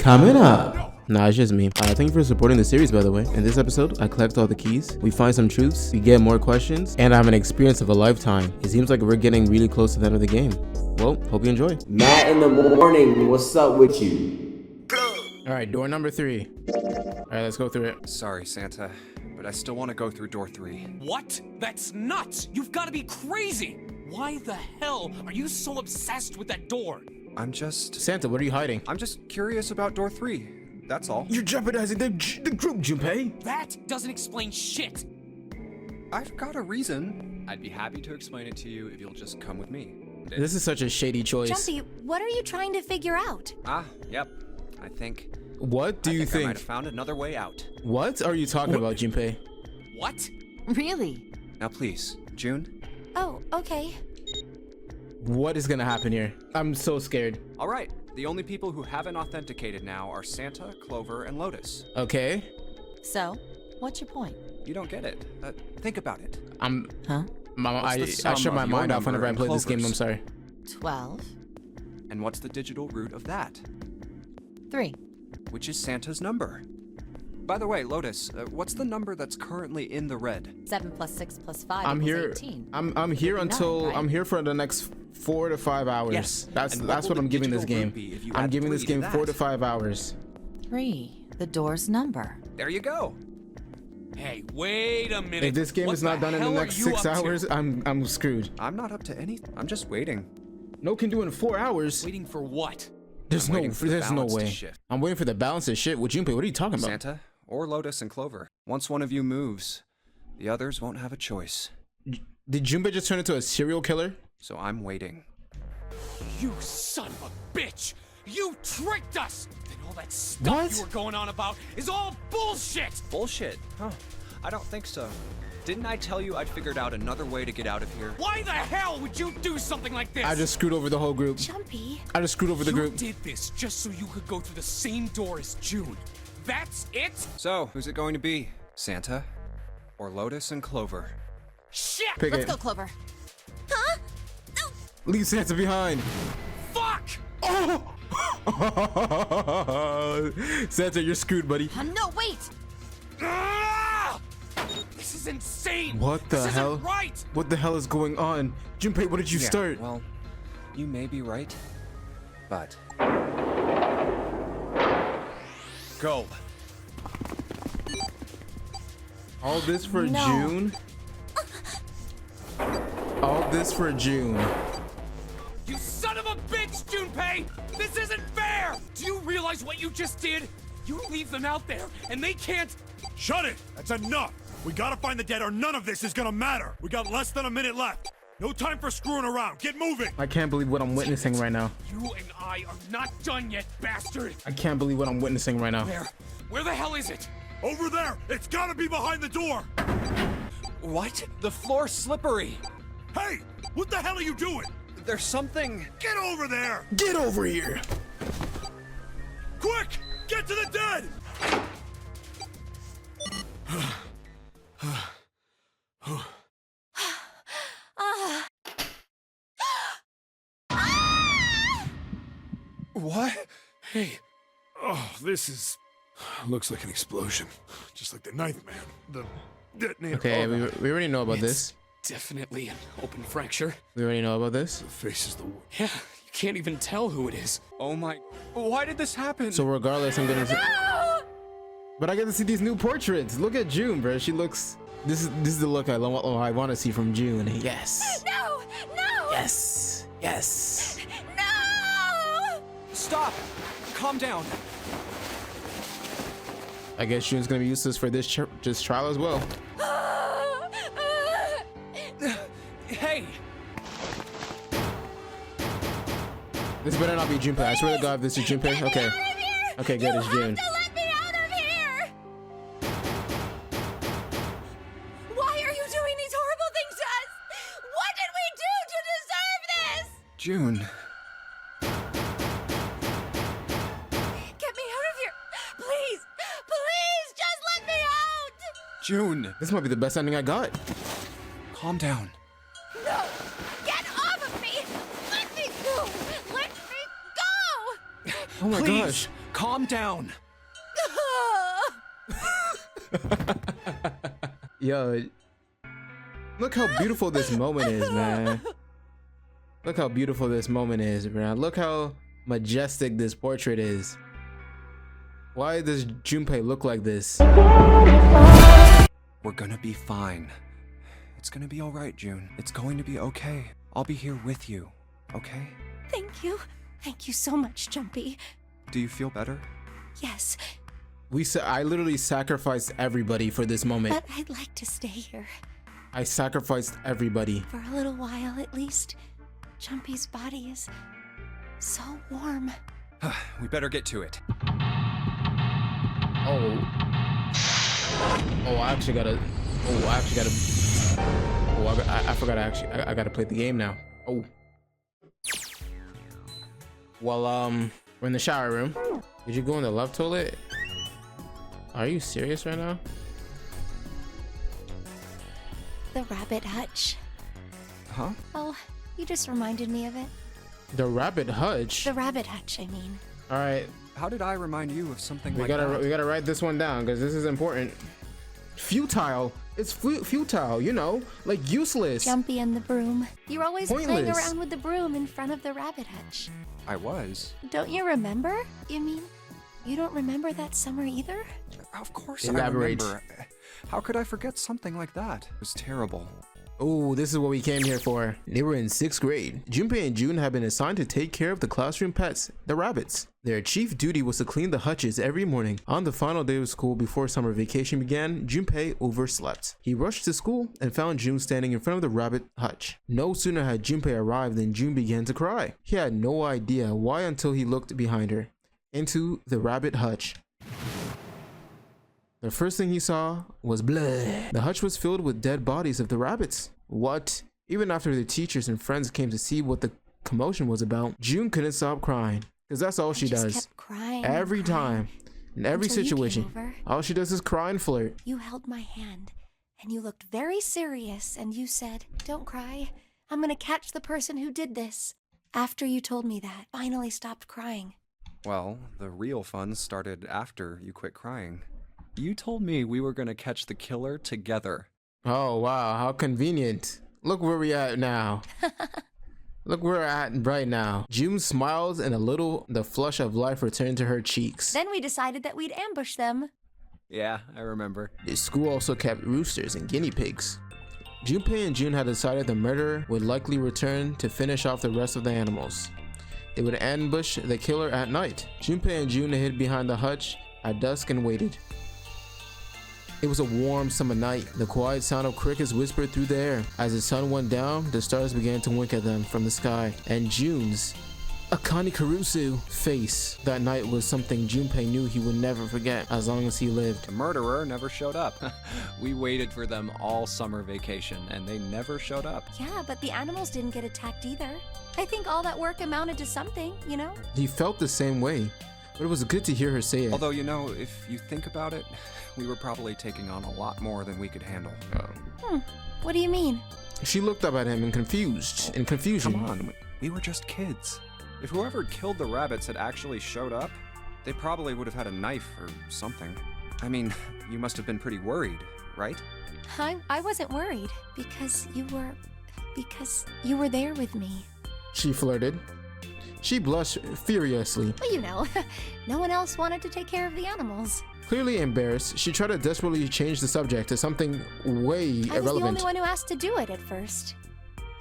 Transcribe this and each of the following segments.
Coming up. Nah, it's just me. Thank you for supporting the series, by the way. In this episode, I collect all the keys, we find some truths, we get more questions, and I have an experience of a lifetime. It seems like we're getting really close to the end of the game. Well, hope you enjoy. Matt in the morning, what's up with you? Alright, door number 3. Alright, let's go through it. Sorry, Santa, but I still want to go through door 3. What? That's nuts! You've got to be crazy! Why the hell are you so obsessed with that door? Santa, what are you hiding? I'm just curious about door 3. That's all. You're jeopardizing the group, Junpei. That doesn't explain shit! I've got a reason. I'd be happy to explain it to you if you'll just come with me. This is such a shady choice. Jumpy, what are you trying to figure out? Yep. I think I might have found another way out. What are you talking about, Junpei? What? Really? Now please, June. Oh, okay. What is gonna happen here? I'm so scared. All right. The only people who haven't authenticated now are Santa, Clover, and Lotus. Okay. So, what's your point? You don't get it. Think about it. Huh? Mama, What's the I sum shut my of your mind off whenever I number play and this game. I'm Clover's? sorry. 12. And what's the digital root of that? 3. Which is Santa's number. By the way, Lotus, what's the number that's currently in the red? 7 plus 6 plus 5 I'm equals here. 18. I'm here until right? I'm here for the next 4 to 5 hours. Yes. That's And that's what what will I'm the giving this digital root game. be if you I'm add giving this 3 to game 4 to that? 5 hours. 3. The door's number. There you go. Hey, wait a minute. If this game What is not done in the hell are next you 6 up to? hours, I'm screwed. I'm not up to anything. I'm just waiting. No can do in 4 hours. Waiting for what? There's I'm no waiting for the there's no balance to way. shift. I'm waiting for the balance to shit. With Junpei, what are you talking about? Santa, or Lotus and Clover. Once one of you moves, the others won't have a choice. Did Junpei just turn into a serial killer? So I'm waiting. You son of a bitch! You tricked us! Then all that stuff What? you were going on about is all bullshit! Bullshit. Huh. I don't think so. Didn't I tell you I'd figured out another way to get out of here? Why the hell would you do something like this? I just screwed over the whole group. Jumpy. I just screwed over the You group. did this just so you could go through the same door as June. That's it? So, who's it going to be? Santa? Or Lotus and Clover? Shit! Pick Let's it. go, Clover. Huh? No. Leave Santa behind. Fuck! Santa, you're screwed, buddy. No, wait. Ah! This is insane! What the this hell? Isn't right! What the hell is going on? Junpei, what did you start? Well, you may be right, but... Go. All this for No. June? All this for June. You son of a bitch, Junpei! This isn't fair! Do you realize what you just did? You leave them out there, and they can't... Shut it! That's enough! We gotta find the dead or none of this is gonna matter! We got less than a minute left! No time for screwing around! Get moving! I can't believe what I'm witnessing right now. You and I are not done yet, bastard! I can't believe what I'm witnessing right now. Where the hell is it? Over there! It's gotta be behind the door! What? The floor's slippery. Hey! What the hell are you doing? There's something... Get over there! Get over here! Quick! Get to the dead! What? Hey. Oh, this is... Looks like an explosion. Just like the Ninth Man. The detonator. Okay, Oh, we already know about this. Definitely an open fracture. We already know about this. the face is the... Yeah, you can't even tell who it is. Oh my... Why did this happen? So regardless, I'm gonna... But I get to see these new portraits. Look at June, bro. She looks... This is the look I want to see from June. Yes. No! No! Yes. Yes. No! Stop! Calm down. I guess June's gonna be useless for this trial as well. Hey! This better not be Junpei. I swear to God, if this is Junpei. Okay. Okay, good. It's June. Let me out of here! Why are you doing these horrible things to us? What did we do to deserve this? June. Get me out of here! Please! Please! Just let me out! June. This might be the best ending I got. Calm down. No! Get off of me! Let me go! Let me go! Oh my Please. gosh. calm down. Yo, look how beautiful this moment is, man. Look how beautiful this moment is, man. Look how majestic this portrait is. Why does Junpei look like this? We're gonna be fine. It's gonna be all right, June. It's going to be okay. I'll be here with you, okay? Thank you. Thank you so much, Jumpy. Do you feel better? Yes, I literally sacrificed everybody for this moment. but I'd like to stay here. I sacrificed everybody. For a little while, at least. Jumpy's body is so warm. We better get to it. Oh, I forgot I gotta play the game now. Oh. Well, we're in the shower room. Did you go in the left toilet? Are you serious right now? The rabbit hutch. Huh? Oh, you just reminded me of it. The rabbit hutch? The rabbit hutch, I mean. All right, How did I remind you of something we like gotta that? write this one down because this is important. Futile. It's futile, you know, like useless. Jumpy and the broom. You're always playing Pointless. around with the broom in front of the rabbit hutch. I was. Don't you remember? You mean, you don't remember that summer either? Of course Elaborate. I remember. How could I forget something like that? It was terrible. Oh, this is what we came here for. They were in 6th grade. Junpei and June had been assigned to take care of the classroom pets, the rabbits. Their chief duty was to clean the hutches every morning. On the final day of school before summer vacation began, Junpei overslept. He rushed to school and found June standing in front of the rabbit hutch. No sooner had Junpei arrived than June began to cry. He had no idea why until he looked behind her, into the rabbit hutch. The first thing he saw was blood. The hutch was filled with dead bodies of the rabbits. What? Even after the teachers and friends came to see what the commotion was about, June couldn't stop crying. Because that's all she just does. kept crying. Every and crying. time. In every Until you came situation. over. All she does is cry and flirt. You held my hand, and you looked very serious, and you said, "Don't cry. I'm gonna catch the person who did this." After you told me that, I finally stopped crying. Well, the real fun started after you quit crying. You told me we were gonna catch the killer together. Oh, wow. How convenient. Look where we at now. Look where we're at right now. June smiles and the flush of life returned to her cheeks. Then we decided that we'd ambush them. Yeah, I remember. The school also kept roosters and guinea pigs. Junpei and June had decided the murderer would likely return to finish off the rest of the animals. They would ambush the killer at night. Junpei and June hid behind the hutch at dusk and waited. It was a warm summer night. The quiet sound of crickets whispered through the air. As the sun went down, the stars began to wink at them from the sky. And June's Akane Karusu face that night was something Junpei knew he would never forget as long as he lived. The murderer never showed up. We waited for them all summer vacation, and they never showed up. Yeah, but the animals didn't get attacked either. I think all that work amounted to something, you know? He felt the same way, but it was good to hear her say it. Although, you know, if you think about it, we were probably taking on a lot more than we could handle. What do you mean? She looked up at him in confusion. Come on, we were just kids. If whoever killed the rabbits had actually showed up, they probably would have had a knife or something. I mean, you must have been pretty worried, right? I wasn't worried because you were there with me. She flirted. She blushed furiously. Well, you know, no one else wanted to take care of the animals. Clearly embarrassed, she tried to desperately change the subject to something way I was the irrelevant. only one who asked to do it at first.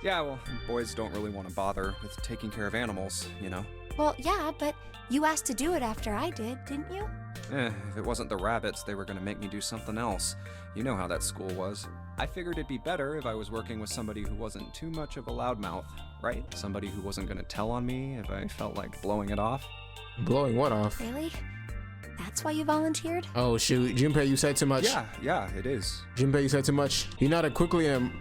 Yeah, well, boys don't really want to bother with taking care of animals, you know? Well, yeah, but you asked to do it after I did, didn't you? If it wasn't the rabbits, they were gonna make me do something else. You know how that school was. I figured it'd be better if I was working with somebody who wasn't too much of a loudmouth, right? Somebody who wasn't gonna tell on me if I felt like blowing it off. Blowing what off? Really? That's why you volunteered? Oh shoot, Junpei, you said too much. Yeah, it is. Junpei, you said too much. He nodded quickly and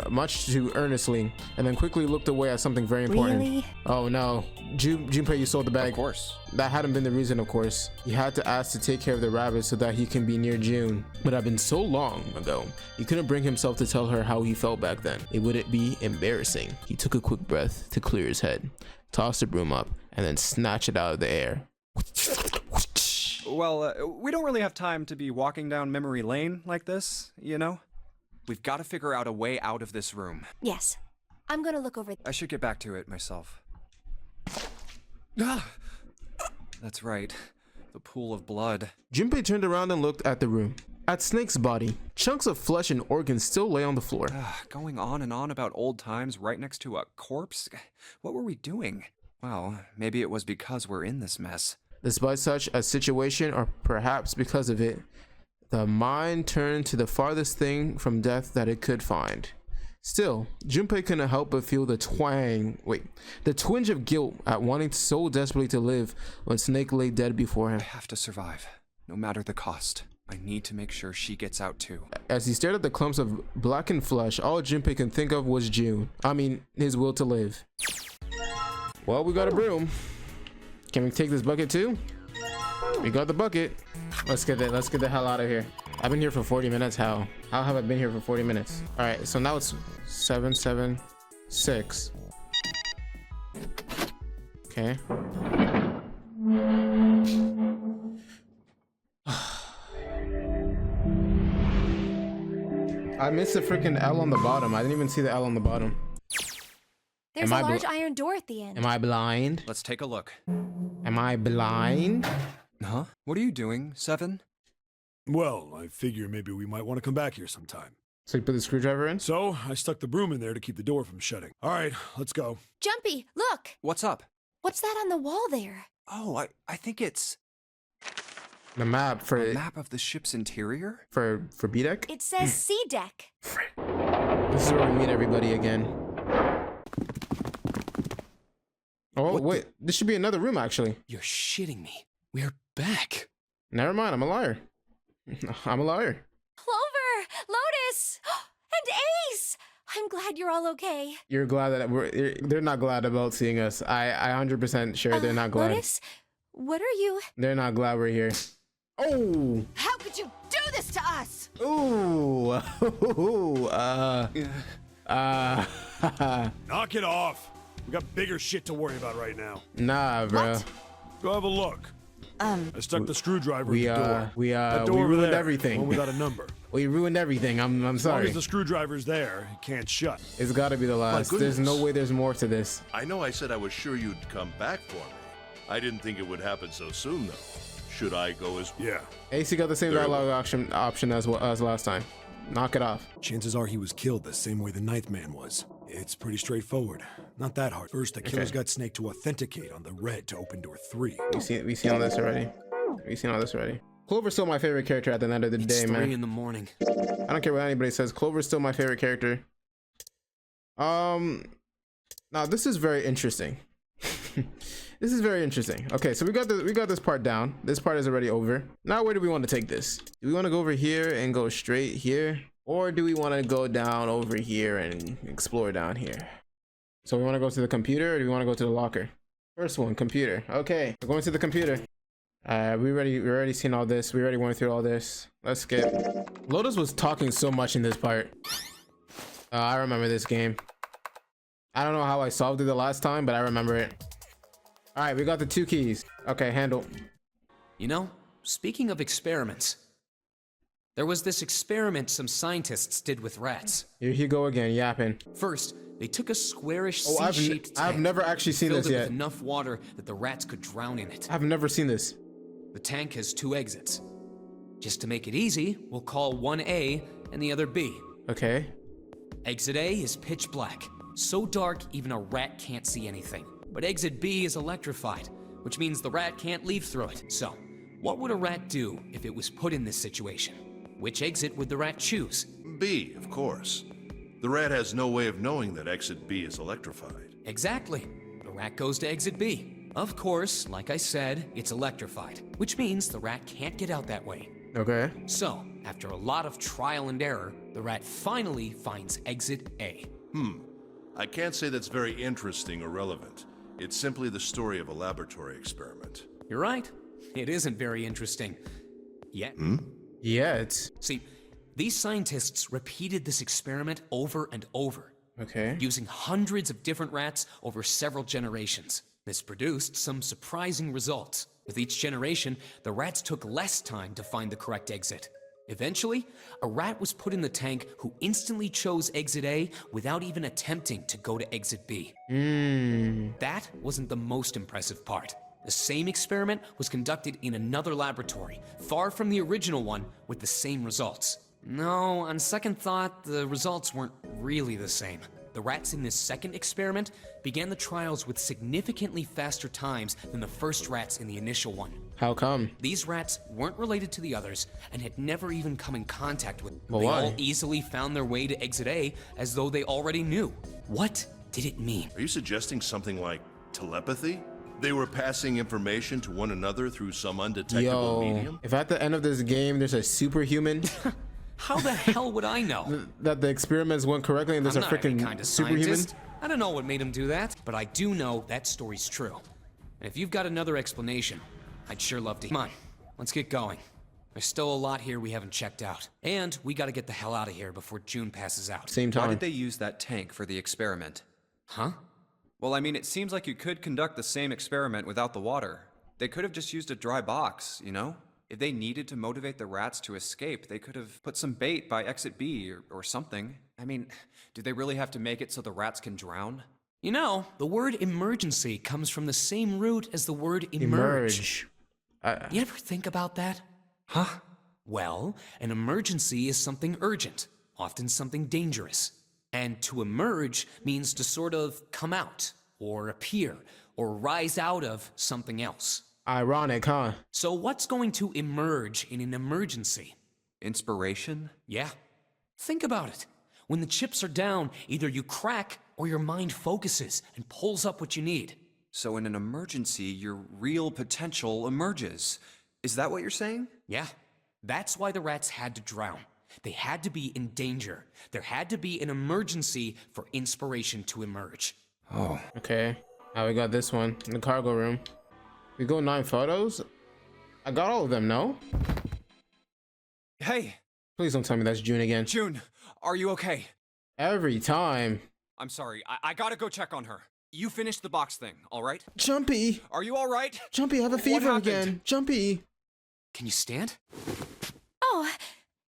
much too earnestly, and then quickly looked away at something very important. Really? Oh no, Junpei, you sold the bag. Of course. That hadn't been the reason, of course. He had to ask to take care of the rabbits so that he can be near June. But it had been so long ago, he couldn't bring himself to tell her how he felt back then. It wouldn't be embarrassing. He took a quick breath to clear his head, tossed the broom up, and then snatched it out of the air. Well, we don't really have time to be walking down memory lane like this, you know? We've got to figure out a way out of this room. Yes. I'm gonna look over. I should get back to it myself. Ah! That's right. The pool of blood. Junpei turned around and looked at the room. At Snake's body, chunks of flesh and organs still lay on the floor. Going on and on about old times right next to a corpse? What were we doing? Well, maybe it was because we're in this mess. Despite such a situation, or perhaps because of it, the mind turned to the farthest thing from death that it could find. Still, Junpei couldn't help but feel the twinge of guilt at wanting so desperately to live when Snake lay dead before him. I have to survive, no matter the cost. I need to make sure she gets out too. As he stared at the clumps of blackened flesh, all Junpei could think of was his will to live. Well, we got a broom. Can we take this bucket too? We got the bucket. Let's get the hell out of here. I've been here for 40 minutes. How have I been here for 40 minutes? All right, so now it's 776. Okay. I missed the freaking L on the bottom. I didn't even see the L on the bottom. There's a large iron door at the end. Am I blind? Let's take a look. Am I blind? Huh? What are you doing, Seven? Well, I figure maybe we might want to come back here sometime. So you put the screwdriver in? So, I stuck the broom in there to keep the door from shutting. All right, let's go. Jumpy, look! What's up? What's that on the wall there? Oh, I think it's The map for a map of the ship's interior? for B deck? It says C deck. This is where we meet everybody again. Oh, wait. This should be another room, actually. You're shitting me. We're back. Never mind. I'm a liar. I'm a liar. Clover! Lotus! And Ace! I'm glad you're all okay. You're glad that they're not glad about seeing us. I 100% sure they're not glad. Lotus? What are you? They're not glad we're here. Oh! How could you do this to us? Ooh! Knock it off. We got bigger shit to worry about right now. Nah, bro. What? Go have a look. I stuck the screwdriver in the door. We That door over ruined there, everything. one without a number. We ruined everything. I'm As long sorry. as the screwdriver's there, it can't shut. It's got to be the last. There's no way there's more to this. I know I said I was sure you'd come back for me. I didn't think it would happen so soon, though. Should I go as well? Yeah. AC got the same dialogue option as last time. Knock it off. Chances are he was killed the same way the ninth man was. It's pretty straightforward. Not that hard. First, the killers got Snake to authenticate on the red to open door 3. We seen all this already. We've seen all this already. Clover's still my favorite character at the end of the day, It's 3 man. in the morning. I don't care what anybody says. Clover's still my favorite character. Now this is very interesting. This is very interesting. Okay, so we got this part down. This part is already over. Now where do we want to take this? Do we want to go over here and go straight here? Or do we want to go down over here and explore down here? So we want to go to the computer, or do we want to go to the locker? First one, computer. Okay, we're going to the computer. We already seen all this. We already went through all this. Let's skip. Lotus was talking so much in this part. I remember this game. I don't know how I solved it the last time, but I remember it. All right, we got the 2 keys. Okay, handle. You know, speaking of experiments, there was this experiment some scientists did with rats. Here you go again, yapping. First, they took a squarish Oh, C-shaped tank. I've never actually seen filled this it yet. with enough water that the rats could drown in it. I've never seen this. The tank has 2 exits. Just to make it easy, we'll call one A and the other B. Okay. Exit A is pitch black, so dark even a rat can't see anything. But exit B is electrified, which means the rat can't leave through it. So, what would a rat do if it was put in this situation? Which exit would the rat choose? B, of course. The rat has no way of knowing that exit B is electrified. Exactly. The rat goes to exit B. Of course, like I said, it's electrified, which means the rat can't get out that way. Okay. So, after a lot of trial and error, the rat finally finds exit A. I can't say that's very interesting or relevant. It's simply the story of a laboratory experiment. You're right. It isn't very interesting. Yet. Yeah, it's See, these scientists repeated this experiment over and over, okay. using hundreds of different rats over several generations. This produced some surprising results. With each generation, the rats took less time to find the correct exit. Eventually, a rat was put in the tank who instantly chose exit A without even attempting to go to exit B. That wasn't the most impressive part. The same experiment was conducted in another laboratory, far from the original one, with the same results. No, on second thought, the results weren't really the same. The rats in this second experiment began the trials with significantly faster times than the first rats in the initial one. How come? These rats weren't related to the others and had never even come in contact with them. Well, they why? all easily found their way to exit A as though they already knew. What did it mean? Are you suggesting something like telepathy? They were passing information to one another through some undetectable medium? If at the end of this game there's a superhuman How the hell would I know? that the experiments went correctly and there's I'm a not any freaking kind of superhuman? scientist. I don't know what made him do that, but I do know that story's true. And if you've got another explanation, I'd sure love to. Come on, let's get going. There's still a lot here we haven't checked out. And we gotta get the hell out of here before June passes out. Same Why time. did they use that tank for the experiment? Huh? Well, I mean, it seems like you could conduct the same experiment without the water. They could have just used a dry box, you know? If they needed to motivate the rats to escape, they could have put some bait by exit B or something. I mean, do they really have to make it so the rats can drown? You know, the word emergency comes from the same root as the word emerge. You ever think about that? Huh? Well, an emergency is something urgent, often something dangerous. And to emerge means to sort of come out, or appear, or rise out of something else. Ironic, huh? So what's going to emerge in an emergency? Inspiration? Yeah. Think about it. When the chips are down, either you crack or your mind focuses and pulls up what you need. So in an emergency, your real potential emerges. Is that what you're saying? Yeah. That's why the rats had to drown. They had to be in danger. There had to be an emergency for inspiration to emerge. Oh. Okay. Now we got this one in the cargo room. We go 9 photos. I got all of them, no? Hey, Please don't tell me that's June again. June, are you okay? Every time. I'm sorry, I gotta go check on her. You finished the box thing, all right? Jumpy! Are you all right? Jumpy, I have a What fever happened? again. Jumpy! Can you stand? Oh,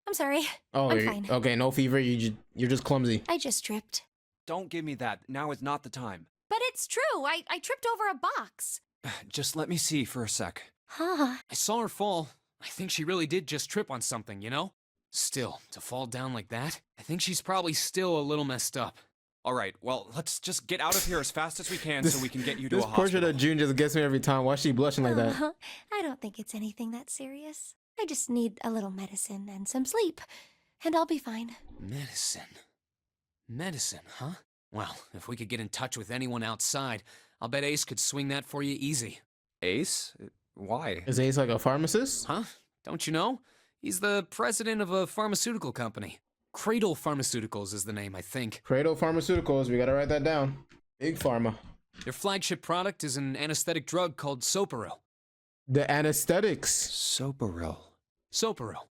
I'm sorry. Oh, I'm fine. okay, no fever. You're just clumsy. I just tripped. Don't give me that. Now is not the time. But it's true. I tripped over a box. Just let me see for a sec. Huh. I saw her fall. I think she really did just trip on something, you know? Still, to fall down like that, I think she's probably still a little messed up. All right, well, let's just get out of here as fast as we can so we can get you to a This portrait hospital. of June just gets me every time. Why is she blushing like that? I don't think it's anything that serious. I just need a little medicine and some sleep, and I'll be fine. Medicine. Medicine, huh? Well, if we could get in touch with anyone outside, I'll bet Ace could swing that for you easy. Ace? Why? Is Ace like a pharmacist? Huh? Don't you know? He's the president of a pharmaceutical company. Cradle Pharmaceuticals is the name, I think. Cradle Pharmaceuticals. We gotta write that down. Big Pharma. Their flagship product is an anesthetic drug called Soparil. The anesthetics. Soparil. Soparil.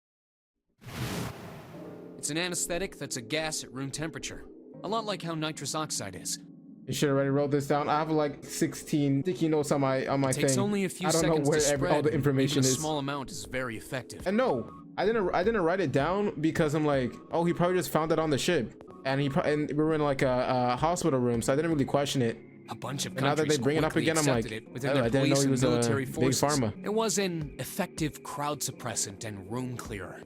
It's an anesthetic that's a gas at room temperature. A lot like how nitrous oxide is. You should already wrote this down. I have like 16 sticky notes on my It takes thing. only a few I don't know seconds where to spread. all the and information even a is. small amount is very effective. And no, I didn't write it down because I'm like, oh, he probably just found it on the ship, and and we were in like a hospital room, so I didn't really question it. A bunch of And now that countries they bring it up quickly again, I'm like, accepted it within oh, their I didn't know police he and was a military big forces. pharma. It was an effective crowd suppressant and room clearer.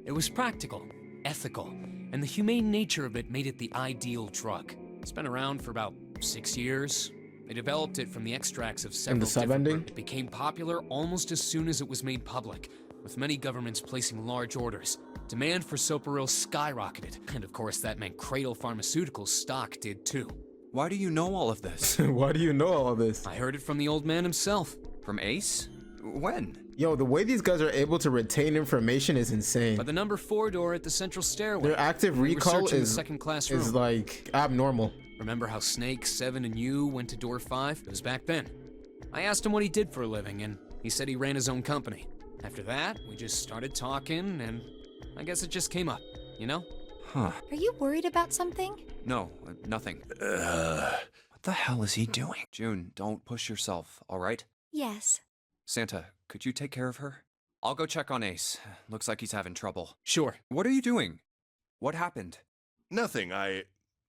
It was practical, ethical, and the humane nature of it made it the ideal drug. It's been around for about 6 years. They developed it from the extracts of several different sub-ending? groups. It became popular almost as soon as it was made public, with many governments placing large orders. Demand for Soparil skyrocketed, and of course that meant Cradle Pharmaceuticals' stock did too. Why do you know all of this? Why do you know all of this? I heard it from the old man himself. From Ace? When? Yo, the way these guys are able to retain information is insane. By the number 4 door at the central stairway. Their active We were recall searching the is second-class room. like abnormal. Remember how Snake, Seven, and you went to door 5? It was back then. I asked him what he did for a living, and he said he ran his own company. After that, we just started talking, and I guess it just came up, you know? Huh. Are you worried about something? No, nothing. What the hell is he doing? June, don't push yourself, all right? Yes. Santa, could you take care of her? I'll go check on Ace. Looks like he's having trouble. Sure. What are you doing? What happened? Nothing.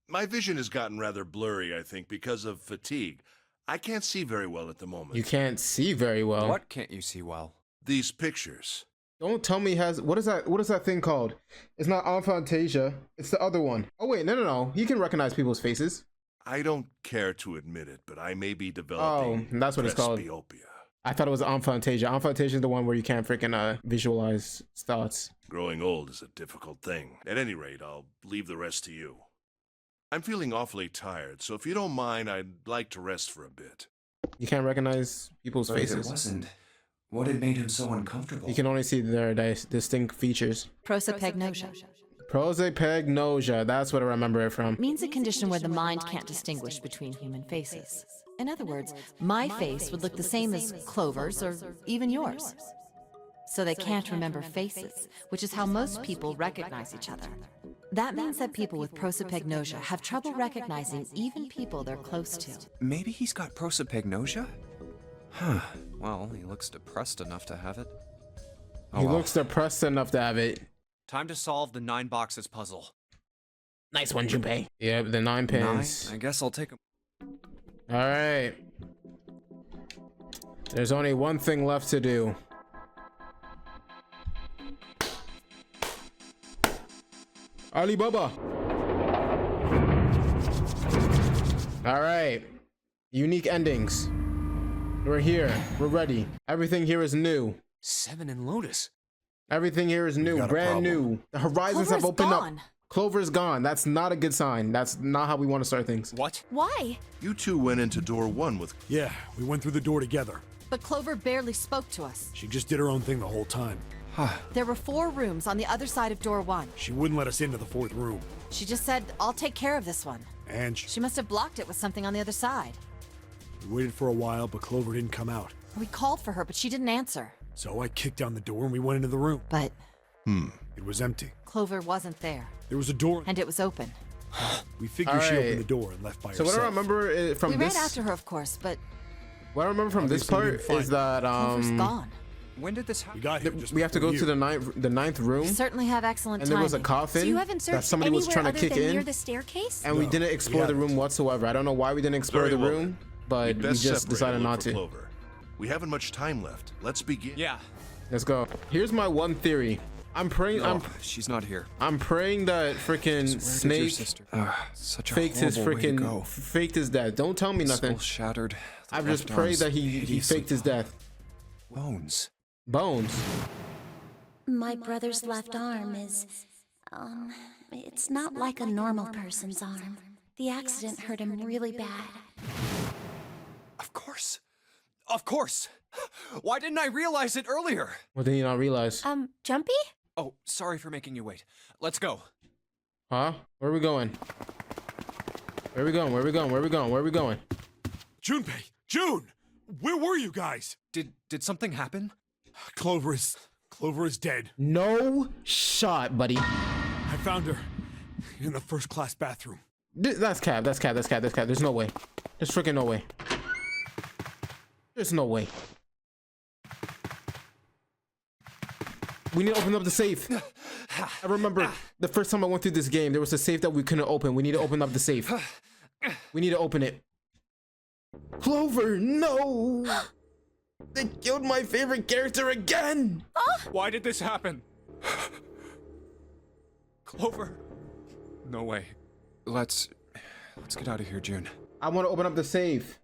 My vision has gotten rather blurry, I think, because of fatigue. I can't see very well at the moment. You can't see very well. What can't you see well? These pictures. Don't tell me he has. What is that thing called? It's not Aphantasia. It's the other one. Oh wait, no. He can recognize people's faces. I don't care to admit it, but I may be developing that's what it's called. presbyopia. I thought it was Aphantasia. Aphantasia is the one where you can't freaking visualize thoughts. Growing old is a difficult thing. At any rate, I'll leave the rest to you. I'm feeling awfully tired, so if you don't mind, I'd like to rest for a bit. You can't recognize people's But if faces. it wasn't, what had made him so uncomfortable? You can only see their distinct features. Prosopagnosia Prosopagnosia, that's what I remember it from. means a condition where the mind can't distinguish between human faces. In other words, my face would look the same as Clover's or even yours. So they can't remember faces, which is how most people recognize each other. That means that people with prosopagnosia have trouble recognizing even people they're close to. Maybe he's got prosopagnosia? Huh. Well, he looks depressed enough to have it. Oh, He well. looks depressed enough to have it. Time to solve the 9 boxes puzzle. Nice one, Junpei. Yep, the 9 pins. 9? I guess I'll take them. All right. There's only one thing left to do. Alibaba. All right. Unique endings. We're here. We're ready. Everything here is new. 7 and Lotus. Everything here is new, got a brand problem. new. The horizons have Clover's opened gone. up. Clover's gone. That's not a good sign. That's not how we want to start things. What? Why? You two went into door 1 with... Yeah, we went through the door together. But Clover barely spoke to us. She just did her own thing the whole time. There were 4 rooms on the other side of door 1. She wouldn't let us into the 4th room. She just said, I'll take care of this one. And She must have blocked it with something on the other side. we waited for a while, but Clover didn't come out. We called for her, but she didn't answer. So I kicked down the door and we went into the room. But It was empty. Clover wasn't there, There was a door. and it was open. We figured she Alright. opened the door and left by So herself. what I remember from We this, ran after her, of course, but what I remember from this Obviously we part didn't find is that Clover's gone. When did this happen? We got here just we have to before go to you. the ninth room, You certainly have excellent and there was a timing. coffin So you haven't that searched somebody was anywhere trying to other kick than near in, the staircase? and we No, didn't we explore the haven't. room whatsoever. I don't know why we didn't explore Very the well, room, then. but We'd we best just separate decided and look not for to. Clover. We haven't much time left. Let's begin. Yeah. Let's go. Here's my one theory. I'm praying. No, she's not here. I'm praying that freaking Where did your Snake sister? Such a faked his horrible way to freaking go. faked his death. Don't tell me nothing. Skull shattered. The I've just left prayed arm's that he hideously faked his death. Bones. Bones. My brother's left arm is, it's not like a normal person's arm. The accident hurt him really bad. Of course. Of course. Why didn't I realize it earlier? What did you not realize? Jumpy? Oh, sorry for making you wait. Let's go. Huh? Where are we going? Where are we going? Where are we going? Where are we going? Where are we going? Junpei! June! Where were you guys? Did something happen? Clover is dead. No shot, buddy. I found her in the first class bathroom. That's cap. That's cap. That's cap. That's cap. There's no way. There's freaking no way. There's no way. We need to open up the safe. I remember the first time I went through this game, there was a safe that we couldn't open. We need to open up the safe. We need to open it. Clover, no! They killed my favorite character again! Why did this happen? Clover. No way. Let's get out of here, June. I want to open up the safe.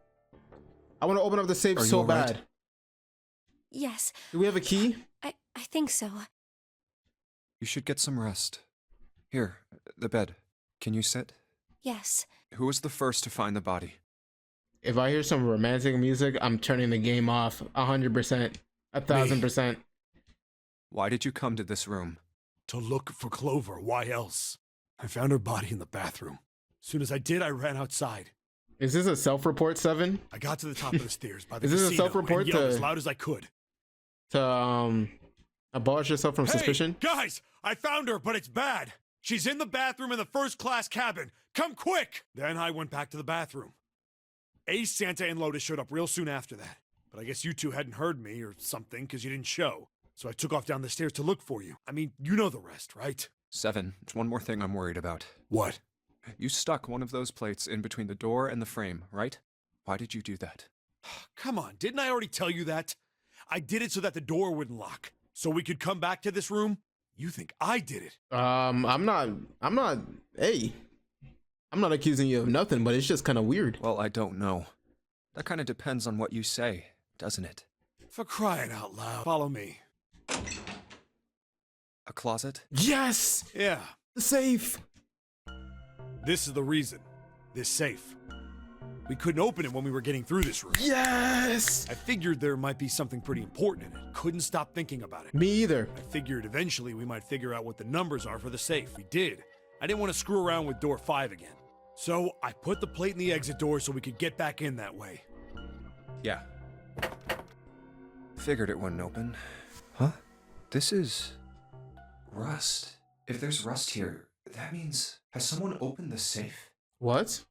I want to open up the safe Are you so all right? bad. Yes, Do we have a key? I think so. You should get some rest. Here, the bed. Can you sit? Yes. Who was the first to find the body? If I hear some romantic music, I'm turning the game off 100%. 1,000%. Why did you come to this room? To look for Clover, why else? I found her body in the bathroom. As soon as I did, I ran outside. Is this a self-report, Seven? I got to the top of the stairs by the Is this a casino self-report and yelled to- as loud as I could. To abolish yourself from suspicion? Hey, guys, I found her, but it's bad. She's in the bathroom in the first class cabin. Come quick! Then I went back to the bathroom. Ace, Santa, and Lotus showed up real soon after that. but I guess you two hadn't heard me or something because you didn't show. So I took off down the stairs to look for you. I mean, you know the rest, right? 7. There's one more thing I'm worried about. What? You stuck one of those plates in between the door and the frame, right? Why did you do that? Come on, didn't I already tell you that? I did it so that the door wouldn't lock, so we could come back to this room. You think I did it? I'm not, hey, I'm not accusing you of nothing, but it's just kind of weird. Well, I don't know. That kind of depends on what you say, doesn't it? For crying out loud. Follow me. A closet? Yes! Yeah. The safe! This is the reason. This safe. We couldn't open it when we were getting through this room. Yes! I figured there might be something pretty important in it. Couldn't stop thinking about it. Me either. I figured eventually we might figure out what the numbers are for the safe. We did. I didn't want to screw around with door 5 again. So I put the plate in the exit door so we could get back in that way. Yeah. Figured it wouldn't open. Huh? This is... rust. If there's rust here, that means... has someone opened the safe? What?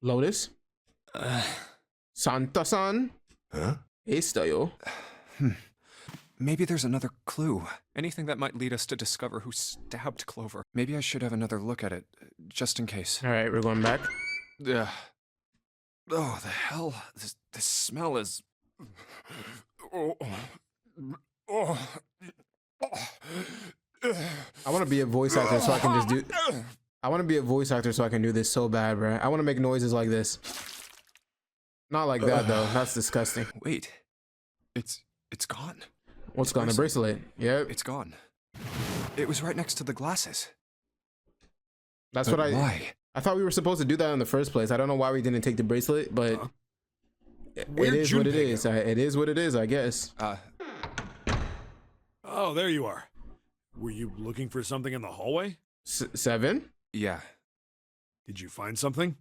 Lotus? Santa-san? Huh? Esta yo. Maybe there's another clue. Anything that might lead us to discover who stabbed Clover. Maybe I should have another look at it, just in case. Alright, we're going back. Oh, the hell? This smell is... I want to be a voice actor so I can just do... I want to be a voice actor so I can do this so bad, bro. I want to make noises like this. Not like that, though. That's disgusting. Wait. It's gone. What's gone? The bracelet. Yep. It's gone. It was right next to the glasses. That's But what why? I thought we were supposed to do that in the first place. I don't know why we didn't take the bracelet, but it is what it is. It is what it is, I guess. Oh, there you are. Were you looking for something in the hallway? 7? Yeah. Did you find something?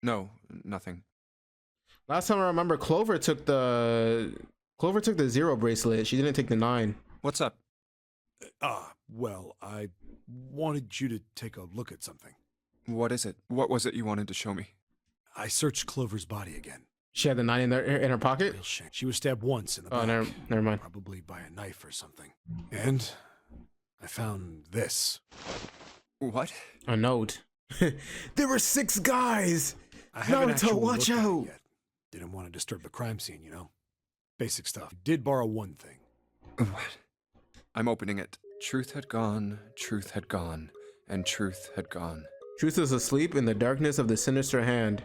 No, nothing. Last time I remember, Clover took the 0 bracelet. She didn't take the 9. What's up? Well, I wanted you to take a look at something. What is it? What was it you wanted to show me? I searched Clover's body again. She had the 9 in her pocket? Real shame. She was stabbed once in the back. Oh, never mind. Probably by a knife or something. And I found this. What? A note. There were 6 guys! I haven't actually watch looked at it out! yet. Didn't want to disturb the crime scene, you know? Basic stuff. Did borrow one thing. What? I'm opening it. Truth had gone, and truth had gone. Truth is asleep in the darkness of the sinister hand.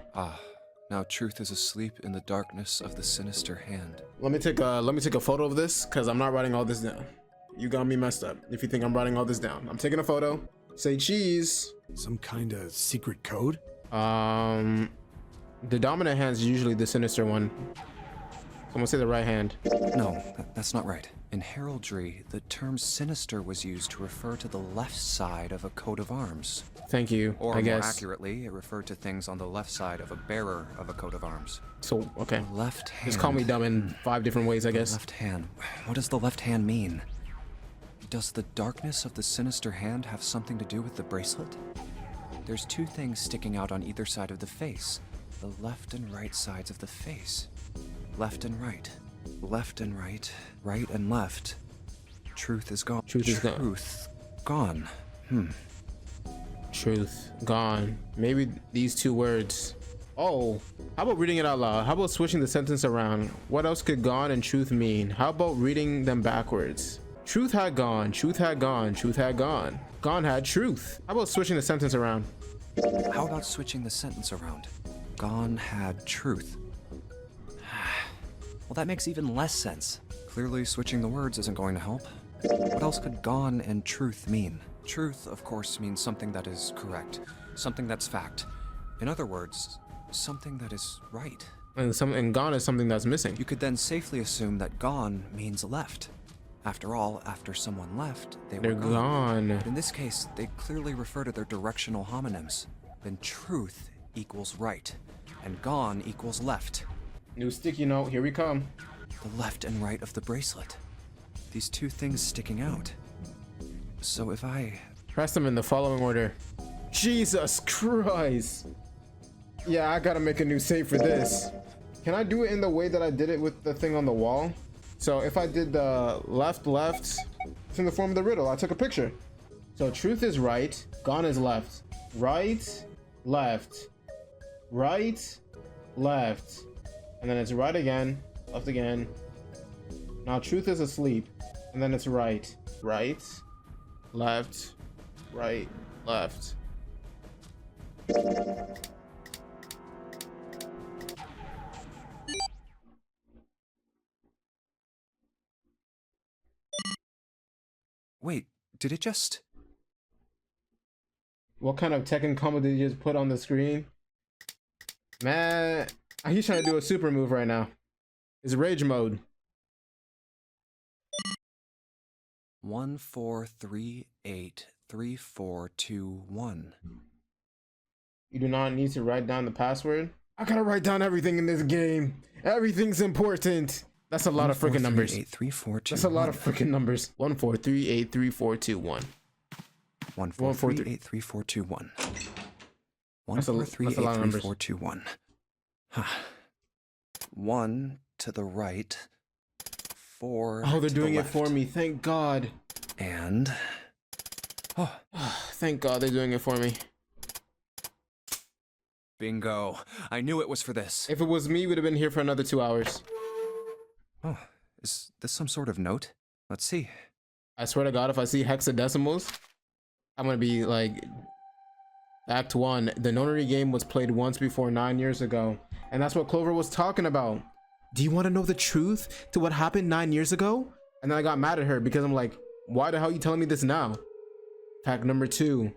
Now truth is asleep in the darkness of the sinister hand. Let me take a photo of this, because I'm not writing all this down. You got me messed up if you think I'm writing all this down. I'm taking a photo. Say cheese. Some kind of secret code? The dominant hand is usually the sinister one. I'm gonna say the right hand. No, that's not right. In heraldry, the term sinister was used to refer to the left side of a coat of arms. Thank you, or I guess. More accurately, it referred to things on the left side of a bearer of a coat of arms. So, okay. The left hand. Just call me dumb in 5 different ways, I guess. Left hand. What does the left hand mean? Does the darkness of the sinister hand have something to do with the bracelet? There's 2 things sticking out on either side of the face. The left and right sides of the face. Left and right. Left and right. Right and left. Truth is gone. Truth is gone. Truth gone. Truth gone. Maybe these 2 words. Oh, how about reading it out loud? How about switching the sentence around? What else could gone and truth mean? How about reading them backwards? Truth had gone, truth had gone, truth had gone. Gone had truth. How about switching the sentence around? How about switching the sentence around? Gone had truth. Well, that makes even less sense. Clearly, switching the words isn't going to help. What else could gone and truth mean? Truth, of course, means something that is correct, something that's fact. In other words, something that is right. And gone is something that's missing. You could then safely assume that gone means left. After all, after someone left, they're gone. But in this case, they clearly refer to their directional homonyms. Then truth equals right, and gone equals left. New sticky note, here we come. The left and right of the bracelet. These 2 things sticking out. So if I... Press them in the following order. Jesus Christ. Yeah, I gotta make a new save for this. Can I do it in the way that I did it with the thing on the wall? So if I did the left, it's in the form of the riddle. I took a picture. So truth is right, gone is left. Right, left. Right, left. And then it's right again, left again. Now truth is asleep. And then it's right. Right, left, right, left. Wait, did it just... What kind of Tekken combo did you just put on the screen? Man, he's trying to do a super move right now. It's rage mode. 14383421. You do not need to write down the password. I gotta write down everything in this game. Everything's important. That's a lot of freaking numbers. That's a lot of freaking numbers. 14383421. 14383421. 14383421. Huh. 1 to the right. 4. Oh, they're to doing the it for left. me. Thank God. And... Oh. Thank God they're doing it for me. Bingo. I knew it was for this. If it was me, we'd have been here for another 2 hours. Oh, is this some sort of note? Let's see. I swear to God, if I see hexadecimals, I'm gonna be like, Act 1, the Nonary game was played once before 9 years ago. And that's what Clover was talking about. Do you want to know the truth to what happened 9 years ago? And then I got mad at her because I'm like, why the hell are you telling me this now? Fact number 2.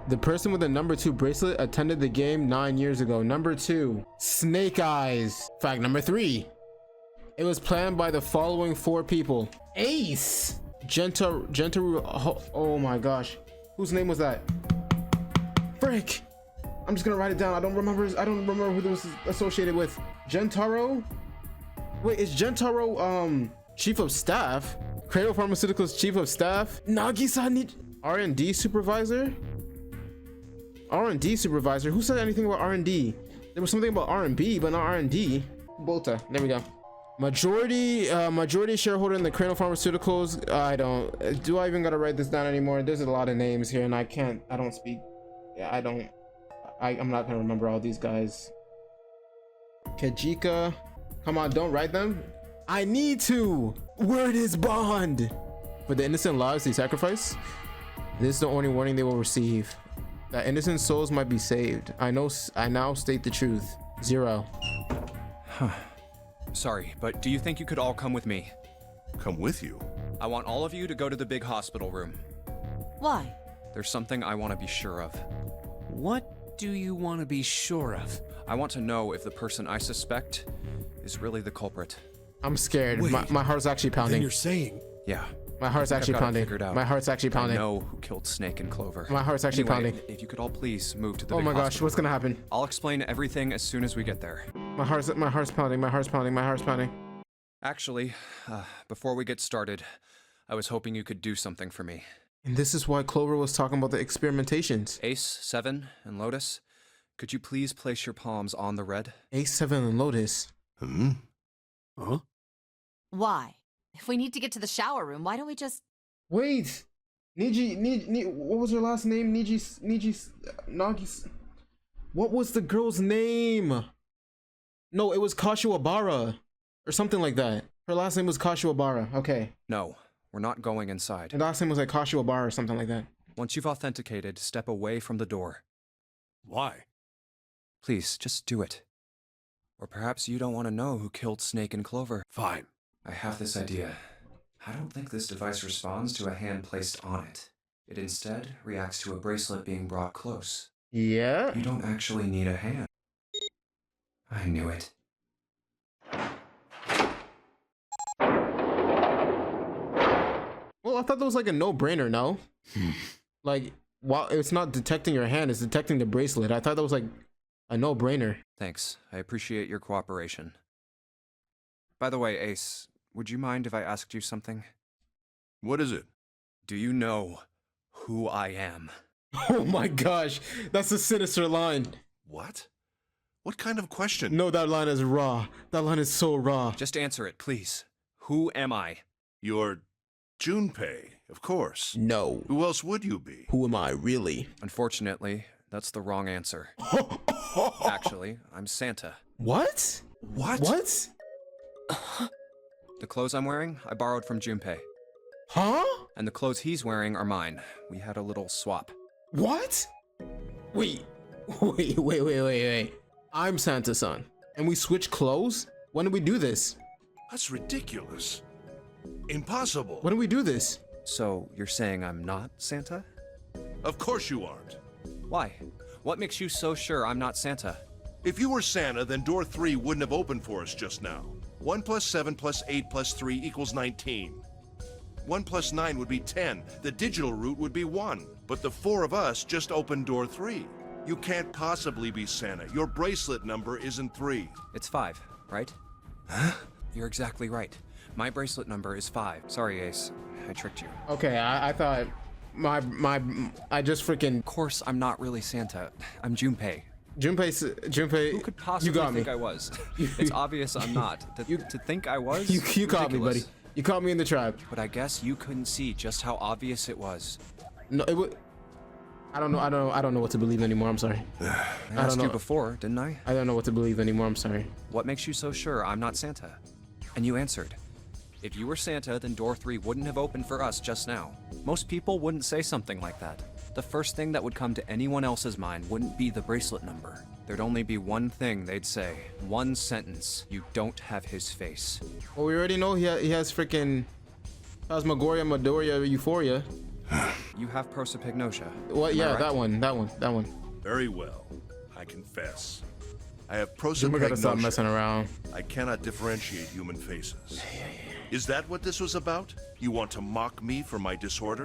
The person with the number 2 bracelet attended the game 9 years ago. Number 2, Snake Eyes. Fact number 3. It was planned by the following 4 people. Ace! Oh my gosh. Whose name was that? Frick! I'm just gonna write it down. I don't remember who this was associated with. Gentaro? Wait, is Gentaro chief of staff? Cradle Pharmaceuticals chief of staff? Nagisa R&D supervisor? R&D supervisor? Who said anything about R&D? There was something about R&B, but not R&D. Bota. There we go. Majority shareholder in the Cradle Pharmaceuticals. Do I even gotta write this down anymore? There's a lot of names here and I don't speak. Yeah, I'm not gonna remember all these guys. Kajika. Come on, don't write them. I need to. Word is bond. For the innocent lives they sacrifice, this is the only warning they will receive. That innocent souls might be saved. I now state the truth. 0. Huh. Sorry, but do you think you could all come with me? Come with you? I want all of you to go to the big hospital room. Why? There's something I want to be sure of. What do you want to be sure of? I want to know if the person I suspect is really the culprit. I'm scared. Wait, my heart's actually Then pounding. you're saying... Yeah. My heart's actually I've got it pounding. figured out. My heart's actually pounding. I know who killed Snake and Clover. My heart's actually Anyway, pounding. if you could all please move to the Oh big my gosh, hospital what's gonna room. happen? I'll explain everything as soon as we get there. My heart's pounding. My heart's pounding. My heart's pounding. Actually, before we get started, I was hoping you could do something for me. And this is why Clover was talking about the experimentations. Ace, 7, and Lotus, could you please place your palms on the red? Ace, 7, and Lotus. Huh? Why? If we need to get to the shower room, why don't we just... Wait! Niji, what was her last name? Nagi... What was the girl's name? No, it was Kashiwabara. Or something like that. Her last name was Kashiwabara. Okay. No, we're not going inside. Her last name was like Kashiwabara or something like that. Once you've authenticated, step away from the door. Why? Please, just do it. Or perhaps you don't want to know who killed Snake and Clover. Fine. I have this idea. I don't think this device responds to a hand placed on it. It instead reacts to a bracelet being brought close. Yeah? You don't actually need a hand. I knew it. Well, I thought that was like a no-brainer, no? Like, while it's not detecting your hand, it's detecting the bracelet. I thought that was like a no-brainer. Thanks. I appreciate your cooperation. By the way, Ace, would you mind if I asked you something? What is it? Do you know who I am? Oh my gosh, that's a sinister line. What? What kind of question? No, that line is raw. That line is so raw. Just answer it, please. Who am I? You're Junpei, of course. No. Who else would you be? Who am I, really? Unfortunately, that's the wrong answer. Actually, I'm Santa. What? What? What? The clothes I'm wearing, I borrowed from Junpei. Huh? And the clothes he's wearing are mine. We had a little swap. What? Wait. Wait. I'm Santa's son. And we switch clothes? When did we do this? That's ridiculous. Impossible. When did we do this? So, you're saying I'm not Santa? Of course you aren't. Why? What makes you so sure I'm not Santa? If you were Santa, then door 3 wouldn't have opened for us just now. 1 plus 7 plus 8 plus 3 equals 19. 1 plus 9 would be 10. The digital route would be 1. But the 4 of us just opened door 3. You can't possibly be Santa. Your bracelet number isn't 3. It's 5, right? Huh? You're exactly right. My bracelet number is 5. Sorry, Ace. I tricked you. Okay, I thought I just freaking... Of course, I'm not really Santa. I'm Junpei. Junpei, Who could possibly you got think me. I was? It's obvious I'm not. To think I was? You caught me, buddy. Ridiculous. You caught me in the trap. But I guess you couldn't see just how obvious it was. No, it would... I don't know what to believe anymore. I'm sorry. I asked you before, didn't I? I don't know what to believe anymore. I'm sorry. What makes you so sure I'm not Santa? And you answered. If you were Santa, then door 3 wouldn't have opened for us just now. Most people wouldn't say something like that. The first thing that would come to anyone else's mind wouldn't be the bracelet number. There'd only be one thing they'd say. One sentence. You don't have his face. Well, we already know he has freaking Phasmagoria, Midoriya, Euphoria. You have prosopagnosia. What? Yeah, right? that one. Very well. I confess. I have We gotta stop prosopagnosia. messing around. I cannot differentiate human faces. Is that what this was about? You want to mock me for my disorder?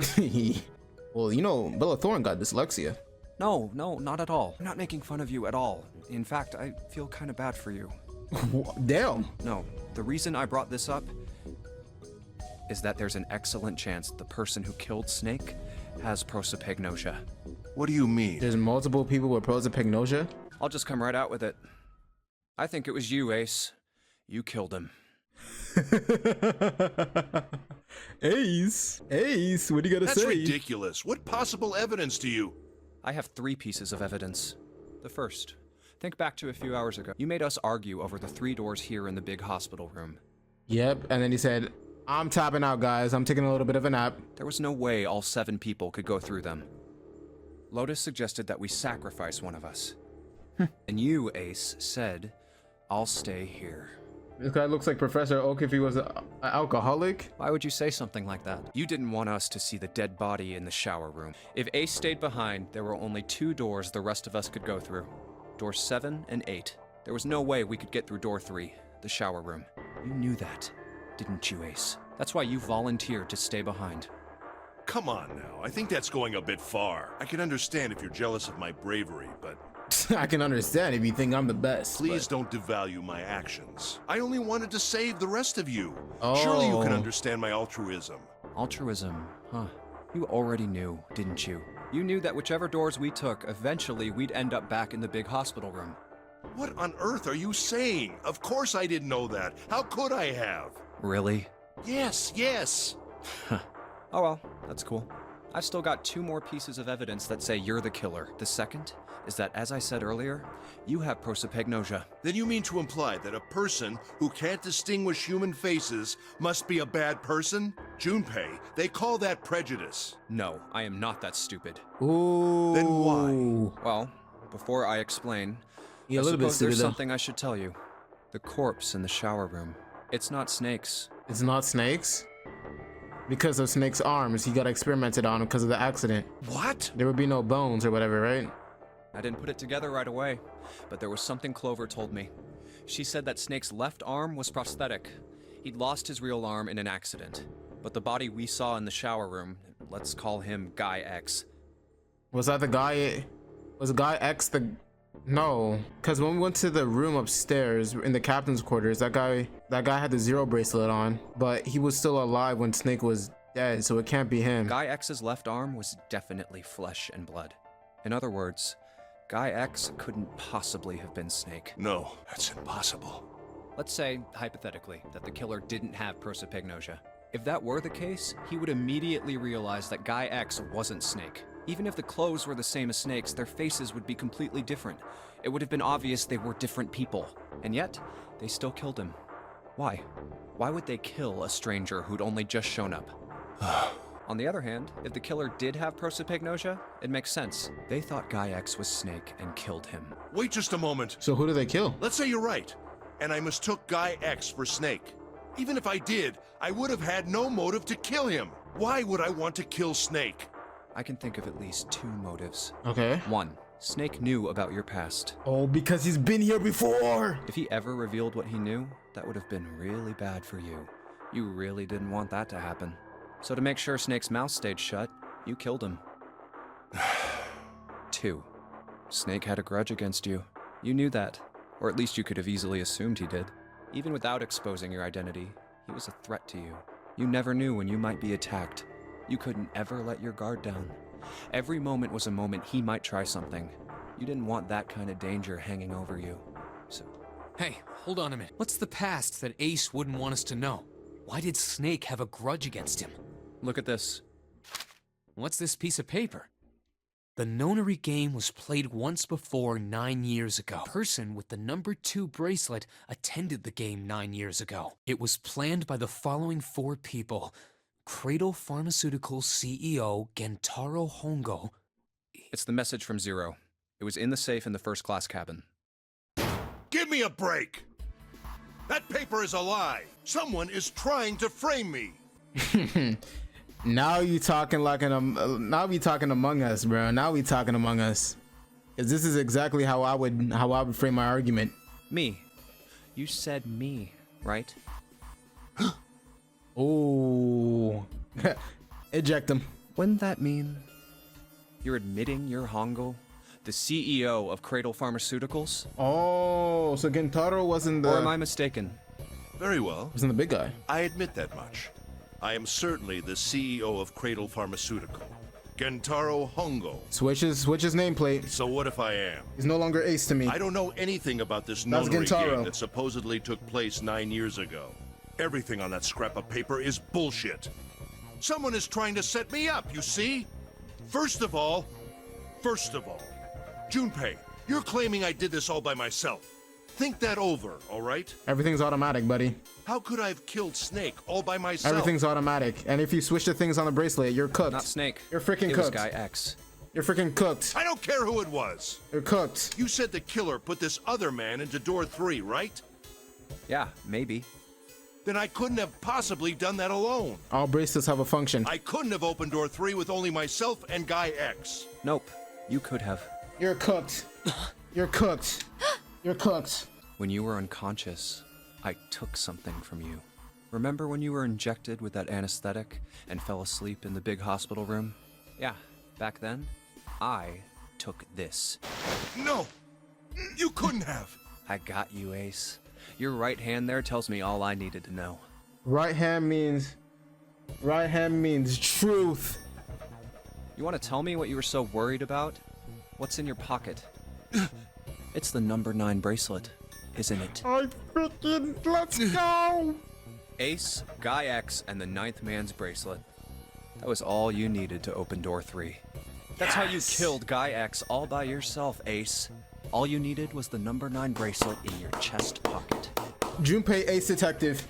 Well, you know, Bella Thorne got dyslexia. No, not at all. I'm not making fun of you at all. In fact, I feel kind of bad for you. Damn. No, the reason I brought this up is that there's an excellent chance the person who killed Snake has prosopagnosia. What do you mean? There's multiple people with prosopagnosia. I'll just come right out with it. I think it was you, Ace. You killed him. Ace, what do you gotta That's say? ridiculous. What possible evidence do you... I have 3 pieces of evidence. The first, think back to a few hours ago. You made us argue over the 3 doors here in the big hospital room. Yep, and then he said, I'm tapping out, guys. I'm taking a little bit of a nap. There was no way all 7 people could go through them. Lotus suggested that we sacrifice one of us. And you, Ace, said, I'll stay here. This guy looks like Professor Oak if he was an alcoholic. Why would you say something like that? You didn't want us to see the dead body in the shower room. If Ace stayed behind, there were only 2 doors the rest of us could go through. Doors 7 and 8. There was no way we could get through door 3, the shower room. You knew that, didn't you, Ace? That's why you volunteered to stay behind. Come on now. I think that's going a bit far. I can understand if you're jealous of my bravery, but... I can understand if you think I'm the best. Please don't devalue my actions. I only wanted to save the rest of you. Oh. Surely you can understand my altruism. Altruism, huh? You already knew, didn't you? You knew that whichever doors we took, eventually we'd end up back in the big hospital room. What on earth are you saying? Of course I didn't know that. How could I have? Really? Yes. Oh well, that's cool. I've still got 2 more pieces of evidence that say you're the killer. The second is that, as I said earlier, you have prosopagnosia. Then you mean to imply that a person who can't distinguish human faces must be a bad person? Junpei, they call that prejudice. No, I am not that stupid. Ooh. Then why? Well, before I explain, Yeah, a I little bit suppose there's stupid though. something I should tell you. The corpse in the shower room. It's not Snake's. It's not Snake's? Because of Snake's arms, he got experimented on because of the accident. What? There would be no bones or whatever, right? I didn't put it together right away, but there was something Clover told me. She said that Snake's left arm was prosthetic. He'd lost his real arm in an accident. But the body we saw in the shower room, let's call him Guy X. Was that the guy? Was Guy X the... No, because when we went to the room upstairs in the captain's quarters, that guy had the Zero bracelet on, but he was still alive when Snake was dead, so it can't be him. Guy X's left arm was definitely flesh and blood. In other words, Guy X couldn't possibly have been Snake. No, that's impossible. Let's say, hypothetically, that the killer didn't have prosopagnosia. If that were the case, he would immediately realize that Guy X wasn't Snake. Even if the clothes were the same as Snake's, their faces would be completely different. It would have been obvious they were different people. And yet, they still killed him. Why? Why would they kill a stranger who'd only just shown up? On the other hand, if the killer did have prosopagnosia, it makes sense. They thought Guy X was Snake and killed him. Wait just a moment. So who do they kill? Let's say you're right, and I mistook Guy X for Snake. Even if I did, I would have had no motive to kill him. Why would I want to kill Snake? I can think of at least 2 motives. Okay. 1. Snake knew about your past. Oh, because he's been here before. If he ever revealed what he knew, that would have been really bad for you. You really didn't want that to happen. So to make sure Snake's mouth stayed shut, you killed him. 2. Snake had a grudge against you. You knew that, or at least you could have easily assumed he did. Even without exposing your identity, he was a threat to you. You never knew when you might be attacked. You couldn't ever let your guard down. Every moment was a moment he might try something. You didn't want that kind of danger hanging over you. So, Hey, hold on a minute. What's the past that Ace wouldn't want us to know? Why did Snake have a grudge against him? look at this. What's this piece of paper? The Nonary game was played once before 9 years ago. A person with the number 2 bracelet attended the game 9 years ago. It was planned by the following 4 people. Cradle Pharmaceuticals CEO Gentaro Hongo. It's the message from Zero. It was in the safe in the first class cabin. Give me a break! That paper is a lie! Someone is trying to frame me! Now you talking like now we talking Among Us, bro. Now we talking Among Us. 'Cause this is exactly how I would frame my argument. Me. You said me, right? Oh. Eject him. Wouldn't that mean you're admitting you're Hongo, the CEO of Cradle Pharmaceuticals? Oh, so Gentaro wasn't the... Or am I mistaken? Very well. Wasn't the big guy. I admit that much. I am certainly the CEO of Cradle Pharmaceutical, Gentaro Hongo. Switch his nameplate. So what if I am? He's no longer Ace to me. I don't know anything about this That's Nonary Gentaro. game that supposedly took place 9 years ago. Everything on that scrap of paper is bullshit. Someone is trying to set me up, you see? First of all, Junpei, you're claiming I did this all by myself. Think that over, all right? Everything's automatic, buddy. How could I have killed Snake all by myself? Everything's automatic. And if you switch the things on the bracelet, you're cooked. Not Snake. You're freaking it was cooked. Guy X. You're freaking cooked. I don't care who it was. You're cooked. You said the killer put this other man into door 3, right? Yeah, maybe. Then I couldn't have possibly done that alone. All bracelets have a function. I couldn't have opened door 3 with only myself and Guy X. Nope. You could have. You're cooked. You're cooked. You're cooked. When you were unconscious, I took something from you. Remember when you were injected with that anesthetic and fell asleep in the big hospital room? Yeah, back then, I took this. No! You couldn't have! I got you, Ace. Your right hand there tells me all I needed to know. Right hand means truth. You want to tell me what you were so worried about? What's in your pocket? It's the number 9 bracelet, isn't it? I freaking, let's go! Ace, Guy X, and the 9th man's bracelet. That was all you needed to open door 3. That's how you killed Guy X all by yourself, Ace. All you needed was the number 9 bracelet in your chest pocket. Junpei Ace Detective.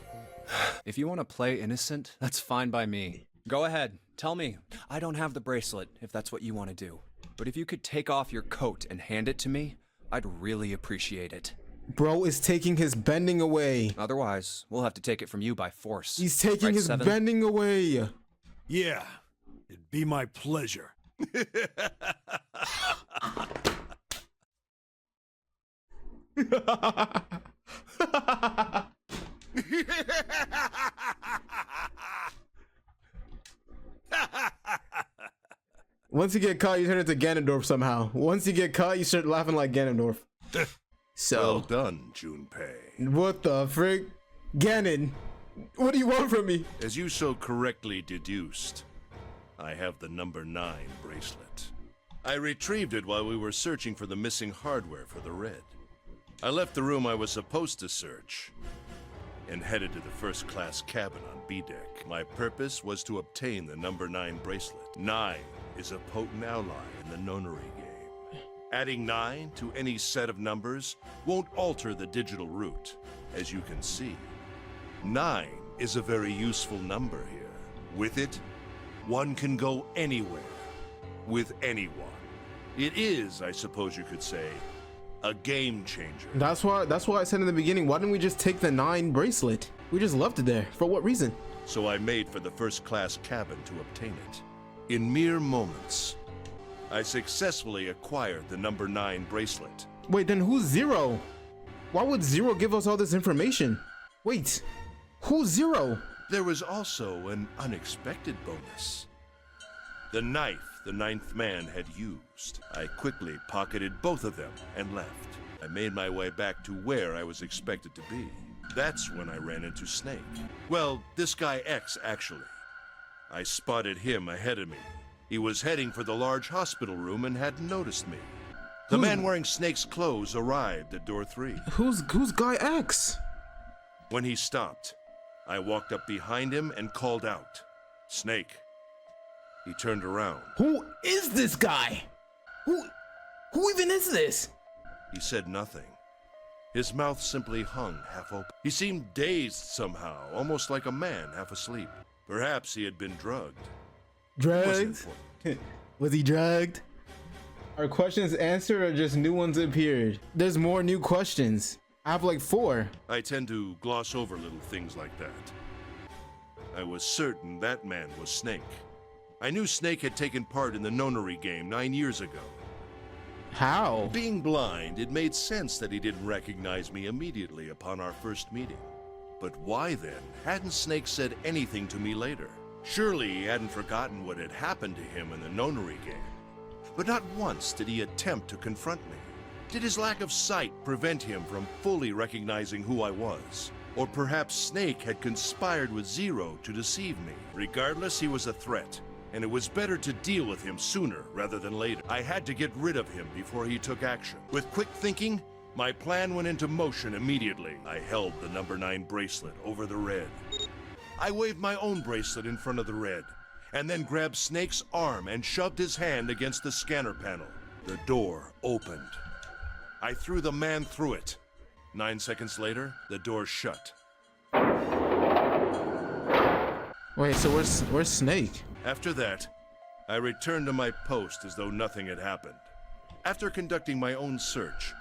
If you want to play innocent, that's fine by me. Go ahead, tell me. I don't have the bracelet, if that's what you want to do. But if you could take off your coat and hand it to me, I'd really appreciate it. Bro is taking his bending away. Otherwise, we'll have to take it from you by force. He's taking Right, his 7? bending away. Yeah, it'd be my pleasure. Once you get caught, you turn into Ganondorf somehow. Once you get caught, you start laughing like Ganondorf. Well So, done, Junpei. what the frick? Ganon, what do you want from me? As you so correctly deduced, I have the number 9 bracelet. I retrieved it while we were searching for the missing hardware for the red. I left the room I was supposed to search and headed to the first-class cabin on B deck. My purpose was to obtain the number 9 bracelet. 9 is a potent ally in the Nonary game. Adding 9 to any set of numbers won't alter the digital root. As you can see, 9 is a very useful number here. With it, one can go anywhere, with anyone. It is, I suppose you could say, a game changer. That's why I said in the beginning, why didn't we just take the 9 bracelet? We just left it there. For what reason? So I made for the first-class cabin to obtain it. In mere moments, I successfully acquired the number 9 bracelet. Wait, then who's Zero? Why would Zero give us all this information? Wait, who's Zero? There was also an unexpected bonus. The knife the 9th man had used. I quickly pocketed both of them and left. I made my way back to where I was expected to be. That's when I ran into Snake. Well, this guy X, actually. I spotted him ahead of me. He was heading for the large hospital room and hadn't noticed me. The man wearing Snake's clothes arrived at door 3. Who's Guy X? When he stopped, I walked up behind him and called out, "Snake." He turned around. Who is this guy? Who even is this? He said nothing. His mouth simply hung half open. He seemed dazed somehow, almost like a man half asleep. Perhaps he had been drugged. Drugged? Was he drugged? Are questions answered or just new ones appeared? There's more new questions. I have like 4. I tend to gloss over little things like that. I was certain that man was Snake. I knew Snake had taken part in the Nonary game 9 years ago. How? Being blind, it made sense that he didn't recognize me immediately upon our first meeting. But why then hadn't Snake said anything to me later? Surely he hadn't forgotten what had happened to him in the Nonary game. But not once did he attempt to confront me. Did his lack of sight prevent him from fully recognizing who I was? Or perhaps Snake had conspired with Zero to deceive me. Regardless, he was a threat, and it was better to deal with him sooner rather than later. I had to get rid of him before he took action. With quick thinking, my plan went into motion immediately. I held the number 9 bracelet over the red. I waved my own bracelet in front of the red, and then grabbed Snake's arm and shoved his hand against the scanner panel. The door opened. I threw the man through it. 9 seconds later, the door shut. Wait, so where's Snake? After that, I returned to my post as though nothing had happened. After conducting my own search,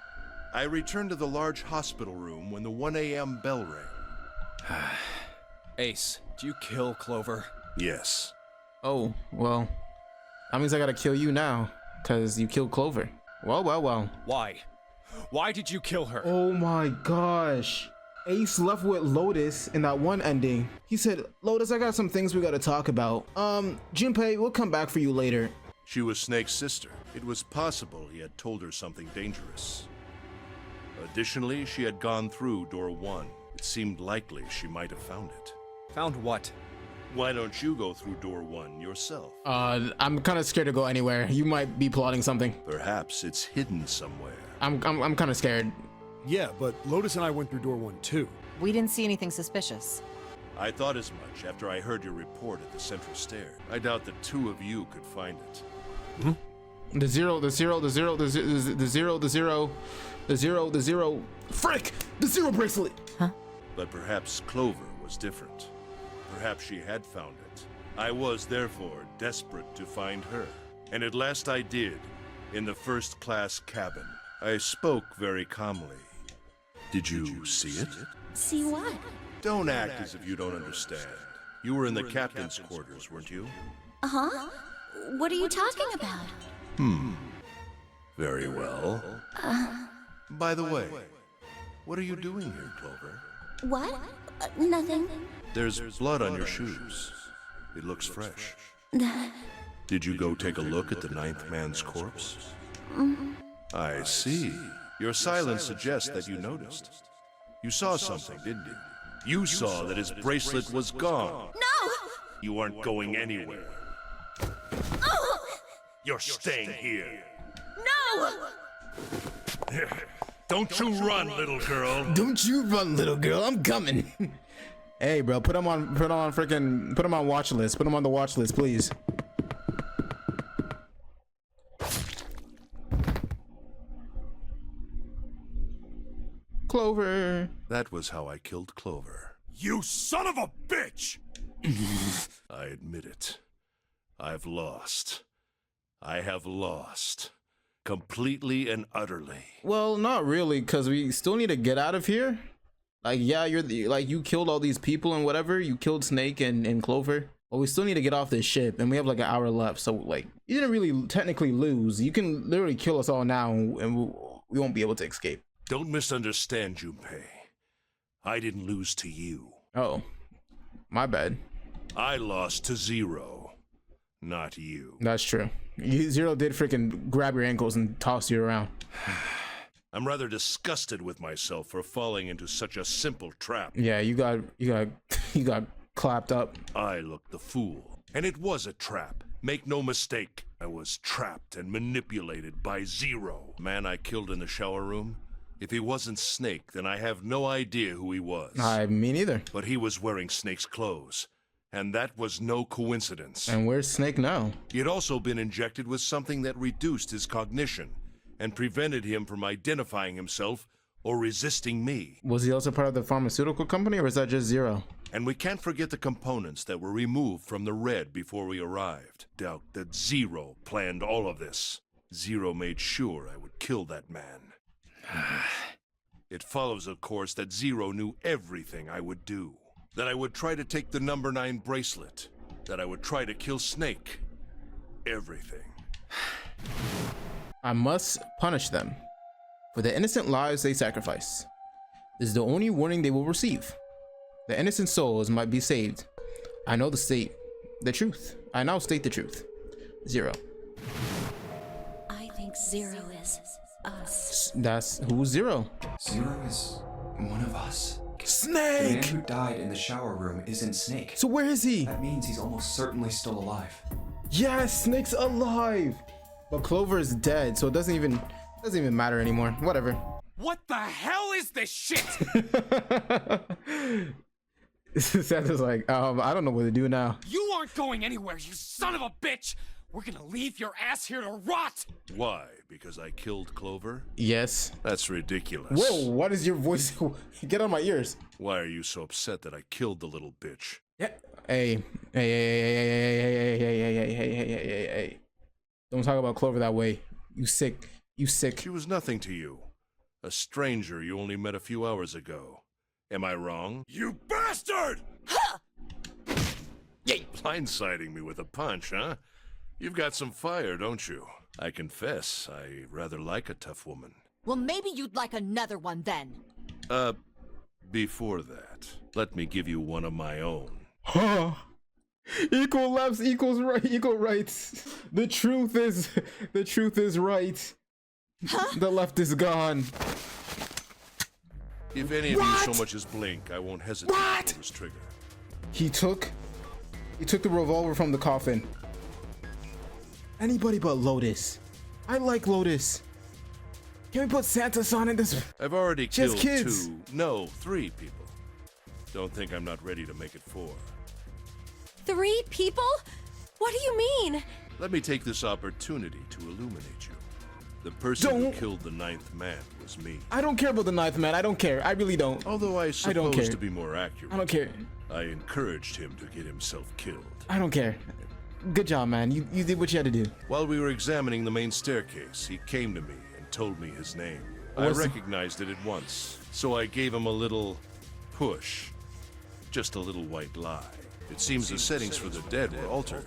I returned to the large hospital room when the 1 a.m. bell rang. Ace, do you kill Clover? Yes. Oh, well, that means I gotta kill you now, cause you killed Clover. Well. Why? Why did you kill her? Oh my gosh. Ace left with Lotus in that one ending. He said, "Lotus, I got some things we gotta talk about. Junpei, we'll come back for you later." She was Snake's sister. It was possible he had told her something dangerous. Additionally, she had gone through door 1. It seemed likely she might have found it. Found what? Why don't you go through door 1 yourself? I'm kind of scared to go anywhere. You might be plotting something. Perhaps it's hidden somewhere. I'm kind of scared. Yeah, but Lotus and I went through door 1 too. We didn't see anything suspicious. I thought as much after I heard your report at the central stair. I doubt the 2 of you could find it. The zero. Frick! The 0 bracelet! But perhaps Clover was different. Perhaps she had found it. I was, therefore, desperate to find her. And at last I did, in the first-class cabin. I spoke very calmly. Did you see it? See what? Don't act as if you don't understand. You were in the captain's quarters, weren't you? Uh-huh. What are you talking about? Very well. By the way, what are you doing here, Clover? What? Nothing. There's blood on your shoes. It looks fresh. Did you go take a look at the 9th man's corpse? I see. Your silence suggests that you noticed. You saw something, didn't you? You saw that his bracelet was gone. No! You aren't going anywhere. You're staying here. No! Don't you run, little girl. Don't you run, little girl. I'm coming. Hey, bro, put him on watch list. Put him on the watch list, please. Clover. That was how I killed Clover. You son of a bitch! I admit it. I've lost. I have lost. Completely and utterly. Well, not really, because we still need to get out of here. Like, yeah, you killed all these people and whatever. You killed Snake and Clover. But we still need to get off this ship, and we have like an hour left. So, like, you didn't really technically lose. You can literally kill us all now, and we won't be able to escape. Don't misunderstand, Junpei. I didn't lose to you. Oh, my bad. I lost to Zero, not you. That's true. Zero did freaking grab your ankles and toss you around. I'm rather disgusted with myself for falling into such a simple trap. Yeah, you got clapped up. I looked the fool, and it was a trap. Make no mistake, I was trapped and manipulated by Zero. Man I killed in the shower room. If he wasn't Snake, then I have no idea who he was. Me neither. But he was wearing Snake's clothes, and that was no coincidence. And where's Snake now? He had also been injected with something that reduced his cognition and prevented him from identifying himself or resisting me. Was he also part of the pharmaceutical company, or was that just Zero? And we can't forget the components that were removed from the red before we arrived. Doubt that Zero planned all of this. Zero made sure I would kill that man. It follows, of course, that Zero knew everything I would do. That I would try to take the number 9 bracelet. That I would try to kill Snake. Everything. I must punish them for the innocent lives they sacrifice. This is the only warning they will receive. The innocent souls might be saved. I know the truth. I now state the truth. Zero. I think Zero is us. That's who's Zero. Zero is one of us. The Snake! man who died in the shower room isn't Snake. So where is he? That means he's almost certainly still alive. Yes, Snake's alive. But Clover is dead, so it doesn't even matter anymore. Whatever. What the hell is this shit? Santa's like, I don't know what to do now. You aren't going anywhere, you son of a bitch! We're gonna leave your ass here to rot! Why? Because I killed Clover? Yes. That's ridiculous. Whoa, what is your voice? Get on my ears. Why are you so upset that I killed the little bitch? Yeah. Hey. Don't talk about Clover that way. You sick. She was nothing to you. A stranger you only met a few hours ago. Am I wrong? You bastard! Blindsiding me with a punch, huh? You've got some fire, don't you? I confess, I rather like a tough woman. Well, maybe you'd like another one then. Before that, let me give you one of my own. Huh? Equal lefts equals right, equal rights. The truth is right. Huh? The left is gone. If any of you so much as blink, I won't hesitate to pull this trigger. He took the revolver from the coffin. Anybody but Lotus. I like Lotus. Can we put Santa's on in this? I've already killed kids. 3 people. Don't think I'm not ready to make it 4. 3 people? What do you mean? Let me take this opportunity to illuminate you. The person who killed the 9th man was me. I don't care about the 9th man. I don't care. I really don't. Although I don't care. suppose to be more accurate, I don't care. I encouraged him to get himself killed. I don't care. Good job, man. You did what you had to do. While we were examining the main staircase, he came to me and told me his name. I recognized it at once, so I gave him a little push. Just a little white lie. It seems the settings for the dead were altered.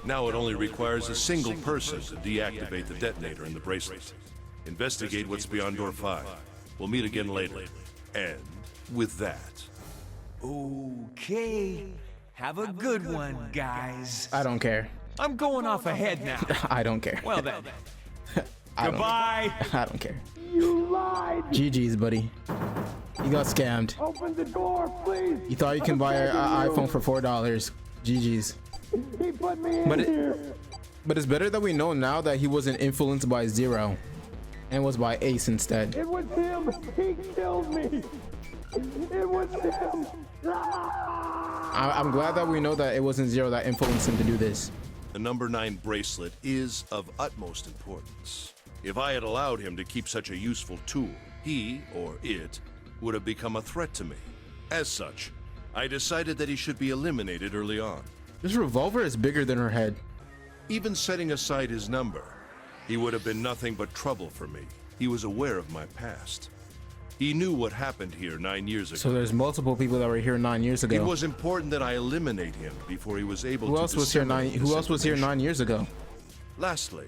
Now it only requires a single person to deactivate the detonator in the bracelet. Investigate what's beyond door 5. We'll meet again later. And with that... Okay. Have a good one, guys. I don't care. I'm going off ahead now. I don't care. Well then. Goodbye. I don't care. You lied. GG's, buddy. You got scammed. Open the door, please. You thought you can buy an iPhone for $4. GG's. He put me in here. But it's better that we know now that he wasn't influenced by Zero and was by Ace instead. It was him. He killed me. It was him. I'm glad that we know that it wasn't Zero that influenced him to do this. The number 9 bracelet is of utmost importance. If I had allowed him to keep such a useful tool, he, or it, would have become a threat to me. As such, I decided that he should be eliminated early on. This revolver is bigger than her head. Even setting aside his number, he would have been nothing but trouble for me. He was aware of my past. He knew what happened here 9 years ago. So there's multiple people that were here 9 years ago. It was important that I eliminate him before he was able to. Who else was here 9 years ago? Lastly,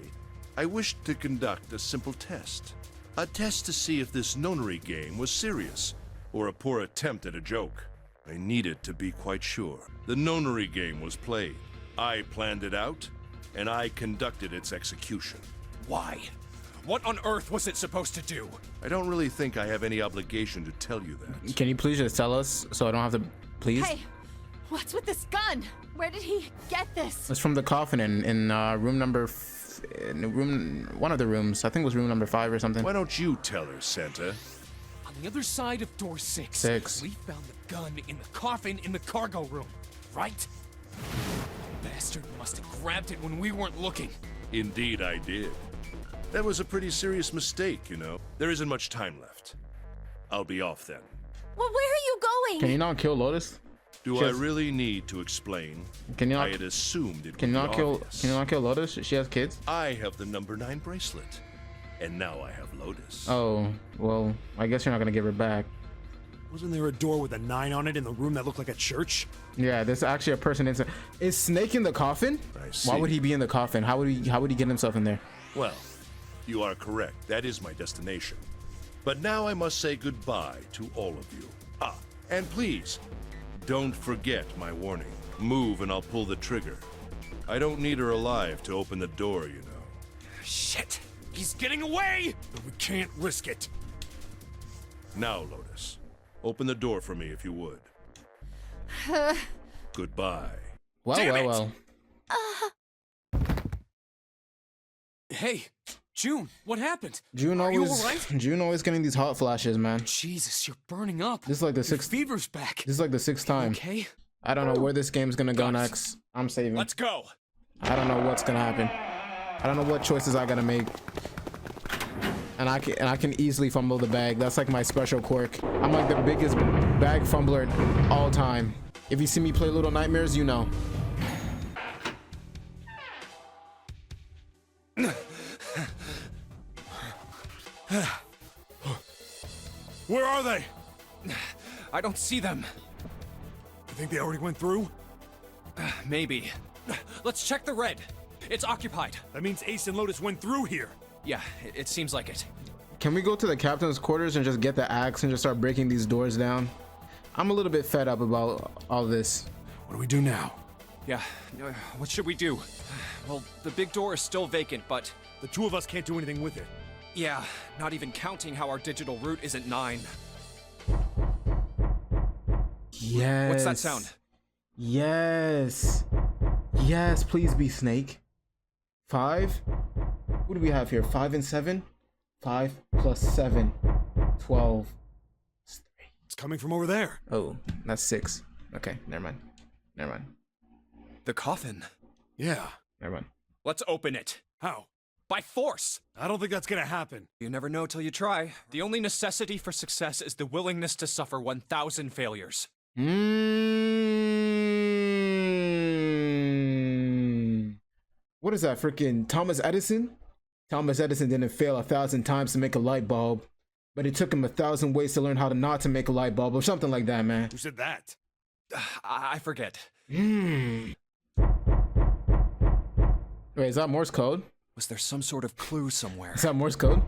I wished to conduct a simple test. A test to see if this Nonary game was serious or a poor attempt at a joke. I needed to be quite sure. The Nonary game was played. I planned it out, and I conducted its execution. Why? What on earth was it supposed to do? I don't really think I have any obligation to tell you that. Can you please just tell us so I don't have to, please? Hey, what's with this gun? Where did he get this? It's from the coffin in room number, one of the rooms. I think it was room number 5 or something. Why don't you tell her, Santa? On the other side of door 6, we found the gun in the coffin in the cargo room, right? Bastard must have grabbed it when we weren't looking. Indeed, I did. That was a pretty serious mistake, you know. There isn't much time left. I'll be off then. Well, where are you going? Can you not kill Lotus? Do I really need to explain? Can you not, I had assumed it can you would not be kill? obvious. Can you not kill Lotus? She has kids. I have the number 9 bracelet, and now I have Lotus. Oh well, I guess you're not gonna give her back. Wasn't there a door with a 9 on it in the room that looked like a church? Yeah, there's actually a person inside. Is Snake in the coffin? I see. Why would he be in the coffin? How would he get himself in there? Well, you are correct. That is my destination. But now I must say goodbye to all of you. Ah, and please, don't forget my warning. Move and I'll pull the trigger. I don't need her alive to open the door, you know. Shit! He's getting away! But we can't risk it. Now, Lotus, open the door for me if you would. Goodbye. Well. Hey, June, what happened? June Are you always, all right? June always getting these hot flashes, man. Jesus, you're burning up. This is like the Your 6th. fever's back. This is like the 6th time. Okay. I don't know where this game's gonna go next. I'm saving. Let's go. I don't know what's gonna happen. I don't know what choices I gotta make. And I can easily fumble the bag. That's like my special quirk. I'm like the biggest bag fumbler all time. If you see me play Little Nightmares, you know. Where are they? I don't see them. You think they already went through? Maybe. Let's check the red. It's occupied. That means Ace and Lotus went through here. Yeah, it seems like it. Can we go to the captain's quarters and just get the axe and just start breaking these doors down? I'm a little bit fed up about all this. What do we do now? Yeah, what should we do? Well, the big door is still vacant, but... The 2 of us can't do anything with it. Yeah, not even counting how our digital route isn't 9. Yes. What's that sound? Yes. Yes, please be Snake. 5? What do we have here? 5 and 7? 5 plus 7. 12. It's coming from over there. Oh, that's 6. Okay, never mind. The coffin. Yeah. Never mind. Let's open it. How? By force. I don't think that's gonna happen. You never know till you try. The only necessity for success is the willingness to suffer 1,000 failures. What is that, freaking Thomas Edison? Thomas Edison didn't fail 1,000 times to make a light bulb, but it took him 1,000 ways to learn how to not to make a light bulb or something like that, man. Who said that? I forget. Wait, is that Morse code? Was there some sort of clue somewhere? Is that Morse code?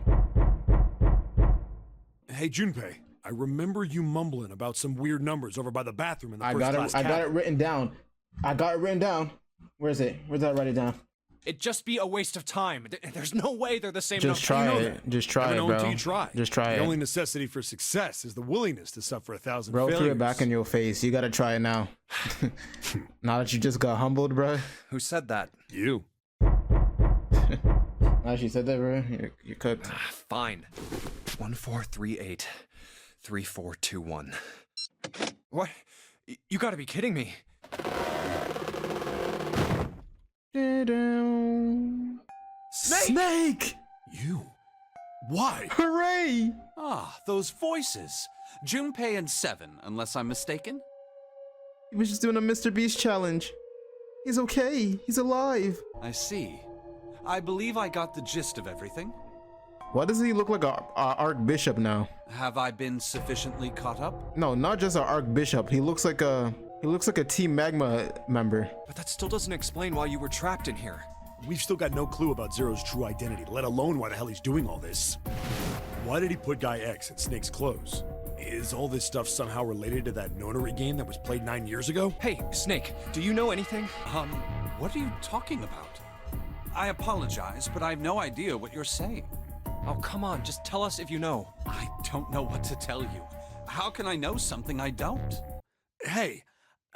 Hey, Junpei, I remember you mumbling about some weird numbers over by the bathroom in the first class I got it cabin. written down. Where is it? Where did I write it down? It'd just be a waste of time. There's no way they're the same Just try it. Just try it, Never know bro. until you try. Just try The it. only necessity for success is the willingness to suffer 1,000 Bro, failures. threw it back in your face. You gotta try it now. Now that you just got humbled, bro. Who said that? You. She said that, bro. You're cooked. Fine. 1438 3421. What? You gotta be kidding me. Snake! You? Why? Hooray! Ah, those voices. Junpei and Seven, unless I'm mistaken. He was just doing a Mr. Beast challenge. He's okay. He's alive. I see. I believe I got the gist of everything. Why does he look like a archbishop now? Have I been sufficiently caught up? No, not just an archbishop. He looks like a Team Magma member. But that still doesn't explain why you were trapped in here. We've still got no clue about Zero's true identity, let alone why the hell he's doing all this. Why did he put Guy X in Snake's clothes? Is all this stuff somehow related to that Nonary game that was played 9 years ago? Hey, Snake, do you know anything? What are you talking about? I apologize, but I have no idea what you're saying. Oh, come on, just tell us if you know. I don't know what to tell you. How can I know something I don't? Hey,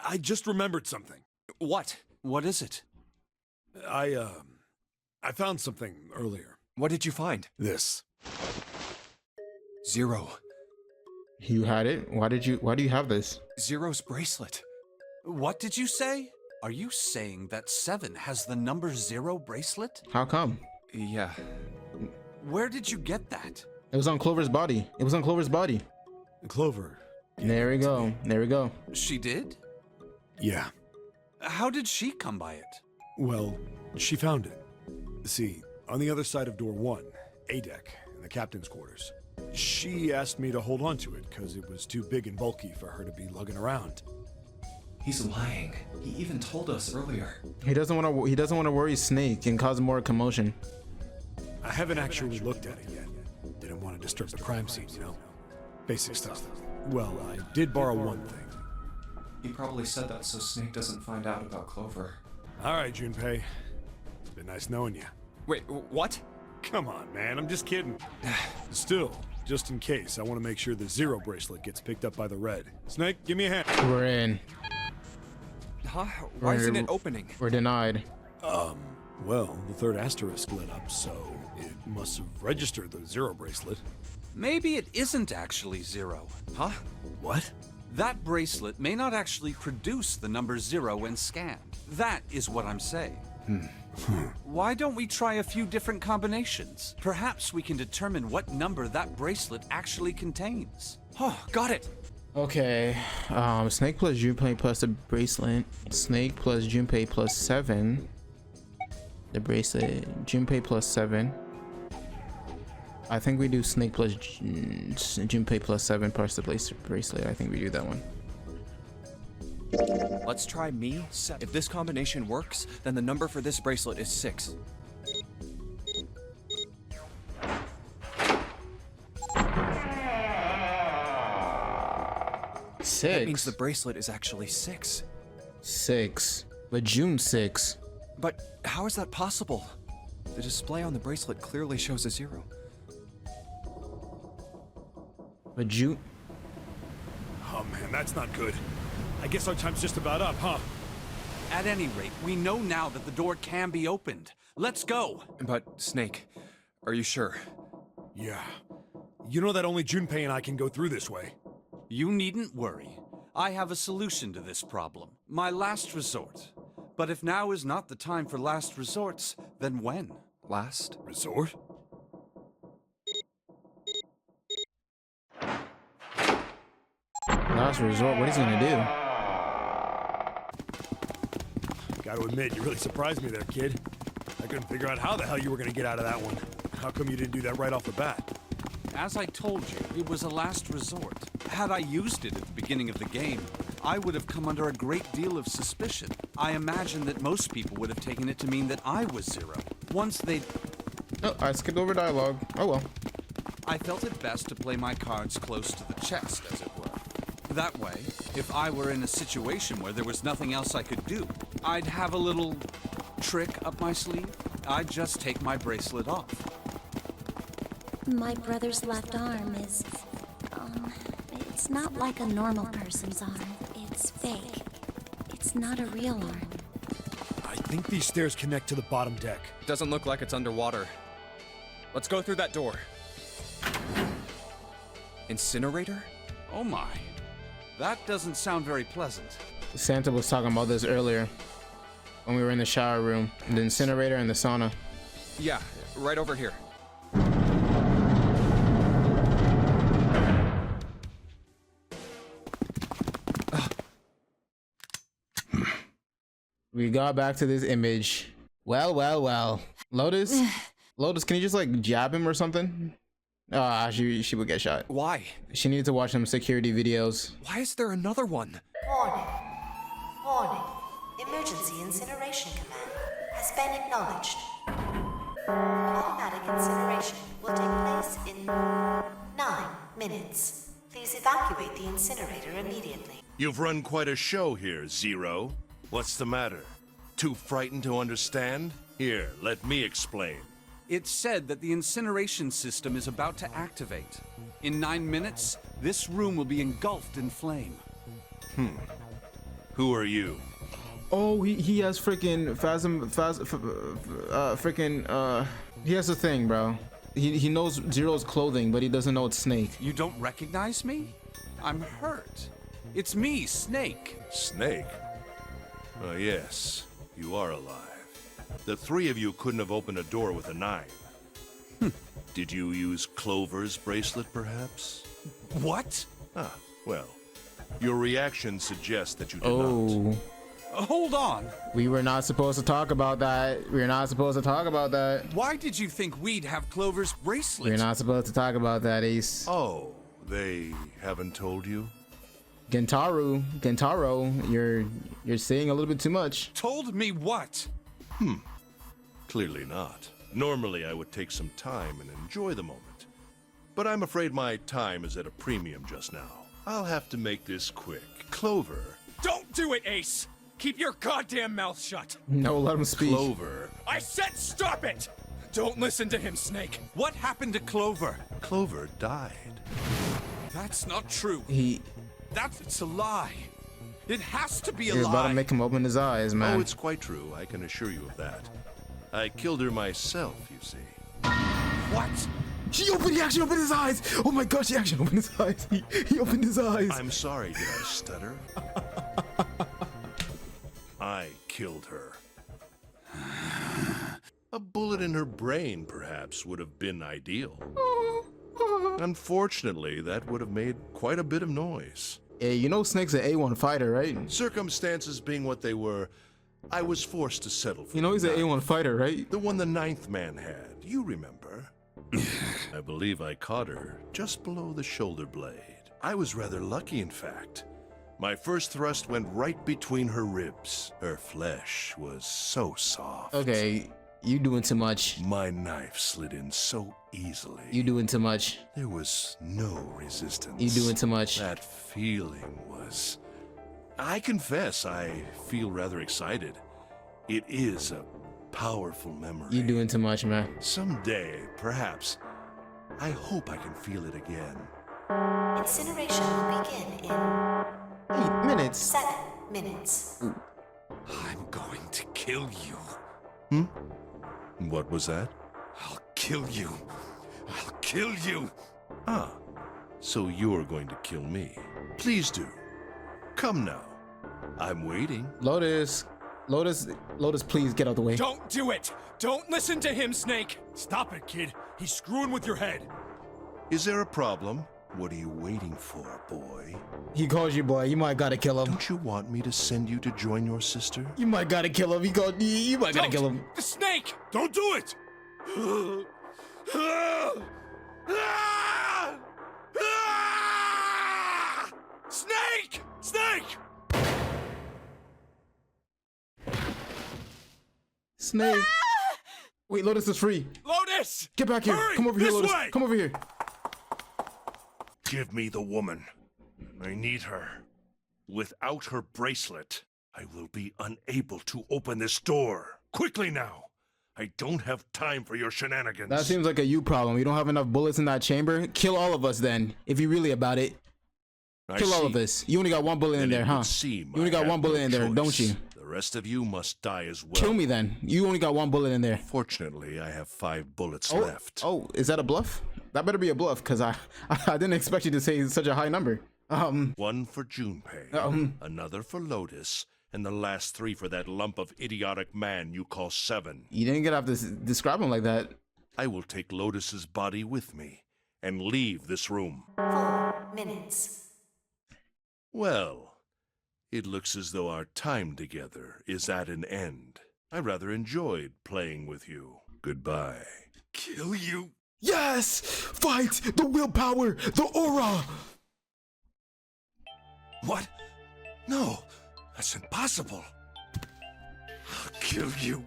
I just remembered something. What? What is it? I found something earlier. What did you find? This. Zero. You had it? Why do you have this? Zero's bracelet. What did you say? Are you saying that Seven has the number 0 bracelet? How come? Yeah. Where did you get that? It was on Clover's body. It was on Clover's body. Clover. There we go. There we go. She did? Yeah. How did she come by it? Well, she found it. See, on the other side of door 1, A deck, in the captain's quarters. She asked me to hold on to it because it was too big and bulky for her to be lugging around. He's lying. He even told us earlier. He doesn't want to worry Snake and cause more commotion. I haven't actually looked at it yet. Didn't want to disturb the crime scene, you know? Basic stuff. Well, I did borrow one thing. He probably said that so Snake doesn't find out about Clover. All right, Junpei. Been nice knowing you. Wait, what? Come on, man. I'm just kidding. Still, just in case, I want to make sure the Zero bracelet gets picked up by the Red. Snake, give me a hand. We're in. Huh? Why isn't it opening? We're denied. Well, the third asterisk lit up, so it must have registered the Zero bracelet. Maybe it isn't actually 0. Huh? What? That bracelet may not actually produce the number 0 when scanned. That is what I'm saying. Why don't we try a few different combinations? Perhaps we can determine what number that bracelet actually contains. Oh, got it. Okay. Snake plus Junpei plus the bracelet. Snake plus Junpei plus 7. The bracelet. Junpei plus 7. I think we do Snake plus Junpei plus 7 plus the bracelet. I think we do that one. Let's try me. If this combination works, then the number for this bracelet is 6. That means the bracelet is actually 6. 6. But June 6. But how is that possible? The display on the bracelet clearly shows a 0. But June... Oh man, that's not good. I guess our time's just about up, huh? At any rate, we know now that the door can be opened. Let's go! But, Snake, are you sure? Yeah. You know that only Junpei and I can go through this way. You needn't worry. I have a solution to this problem. My last resort. But if now is not the time for last resorts, then when? Last resort? Last resort? What is he gonna do? Gotta admit, you really surprised me there, kid. I couldn't figure out how the hell you were gonna get out of that one. How come you didn't do that right off the bat? As I told you, it was a last resort. Had I used it at the beginning of the game, I would have come under a great deal of suspicion. I imagine that most people would have taken it to mean that I was 0. Once they'd... Oh, I skipped over dialogue. Oh well. I felt it best to play my cards close to the chest, as it were. That way, if I were in a situation where there was nothing else I could do, I'd have a little trick up my sleeve. I'd just take my bracelet off. My brother's left arm is, it's not like a normal person's arm. It's fake. It's not a real arm. I think these stairs connect to the bottom deck. Doesn't look like it's underwater. Let's go through that door. Incinerator? Oh my. That doesn't sound very pleasant. Santa was talking about this earlier when we were in the shower room, the incinerator and the sauna. Yeah, right over here. We got back to this image. Well. Lotus? Lotus, can you just like jab him or something? She would get shot. Why? She needed to watch some security videos. Why is there another one? Warning. Warning. Emergency incineration command has been acknowledged. Automatic incineration will take place in 9 minutes. Please evacuate the incinerator immediately. You've run quite a show here, Zero. What's the matter? Too frightened to understand? Here, let me explain. It's said that the incineration system is about to activate. In 9 minutes, this room will be engulfed in flame. Who are you? Oh, he has freaking he has a thing, bro. He knows Zero's clothing, but he doesn't know it's Snake. You don't recognize me? I'm hurt. It's me, Snake. Snake? Oh, yes. You are alive. The three of you couldn't have opened a door with a knife. Did you use Clover's bracelet, perhaps? What? Ah, well. Your reaction suggests that you did not. Hold on. We were not supposed to talk about that. We're not supposed to talk about that. Why did you think we'd have Clover's bracelet? We're not supposed to talk about that, Ace. Oh, they haven't told you? Gentaro, you're saying a little bit too much. Told me what? Clearly not. Normally I would take some time and enjoy the moment. But I'm afraid my time is at a premium just now. I'll have to make this quick. Clover. Don't do it, Ace! Keep your goddamn mouth shut! No, let him speak. Clover. I said stop it! Don't listen to him, Snake. What happened to Clover? Clover died. That's not true. That's a lie. It has to be a lie. You're about to make him open his eyes, man. Oh, it's quite true. I can assure you of that. I killed her myself, you see. What? He actually opened his eyes. Oh my gosh, he actually opened his eyes. He opened his eyes. I'm sorry, did I stutter? I killed her. A bullet in her brain, perhaps, would have been ideal. Unfortunately, that would have made quite a bit of noise. Hey, you know Snake's an A1 fighter, right? Circumstances being what they were, I was forced to settle for You know he's an A1 fighter, right? the one the ninth man had. You remember? I believe I caught her just below the shoulder blade. I was rather lucky, in fact. My first thrust went right between her ribs. Her flesh was so soft. Okay, you doing too much. My knife slid in so easily. You doing too much. There was no resistance. You doing too much. That feeling was... I confess, I feel rather excited. It is a powerful memory. You doing too much, man. Someday, perhaps, I hope I can feel it again. Incineration will begin in 8 minutes. 7 minutes. I'm going to kill you. What was that? I'll kill you. I'll kill you. Ah, so you're going to kill me. Please do. Come now. I'm waiting. Lotus, please get out the way. Don't do it! Don't listen to him, Snake! Stop it, kid. He's screwing with your head. Is there a problem? What are you waiting for, boy? He calls you boy. You might gotta kill him. Don't you want me to send you to join your sister? You might gotta kill him. You might gotta kill him. The Snake! Don't do it! Snake! Snake! Snake. Wait, Lotus is free. Lotus! Get back here. Hurry! Come over here, This Lotus. way! Come over here. Give me the woman. I need her. Without her bracelet, I will be unable to open this door. Quickly now. I don't have time for your shenanigans. That seems like a you problem. You don't have enough bullets in that chamber. Kill all of us then, if you're really about it. Kill all of us. You only got one bullet in there, huh? You only got one bullet in there, don't you? The rest of you must die as well. Kill me then. You only got 1 bullet in there. Fortunately, I have 5 bullets left. Oh, is that a bluff? That better be a bluff, because I didn't expect you to say such a high number. One for Junpei, another for Lotus, and the last 3 for that lump of idiotic man you call Seven. You didn't get to have to describe him like that. I will take Lotus's body with me and leave this room. 4 minutes. Well, it looks as though our time together is at an end. I rather enjoyed playing with you. Goodbye. Kill you? Yes! Fight! The willpower! The aura! What? No, that's impossible. I'll kill you.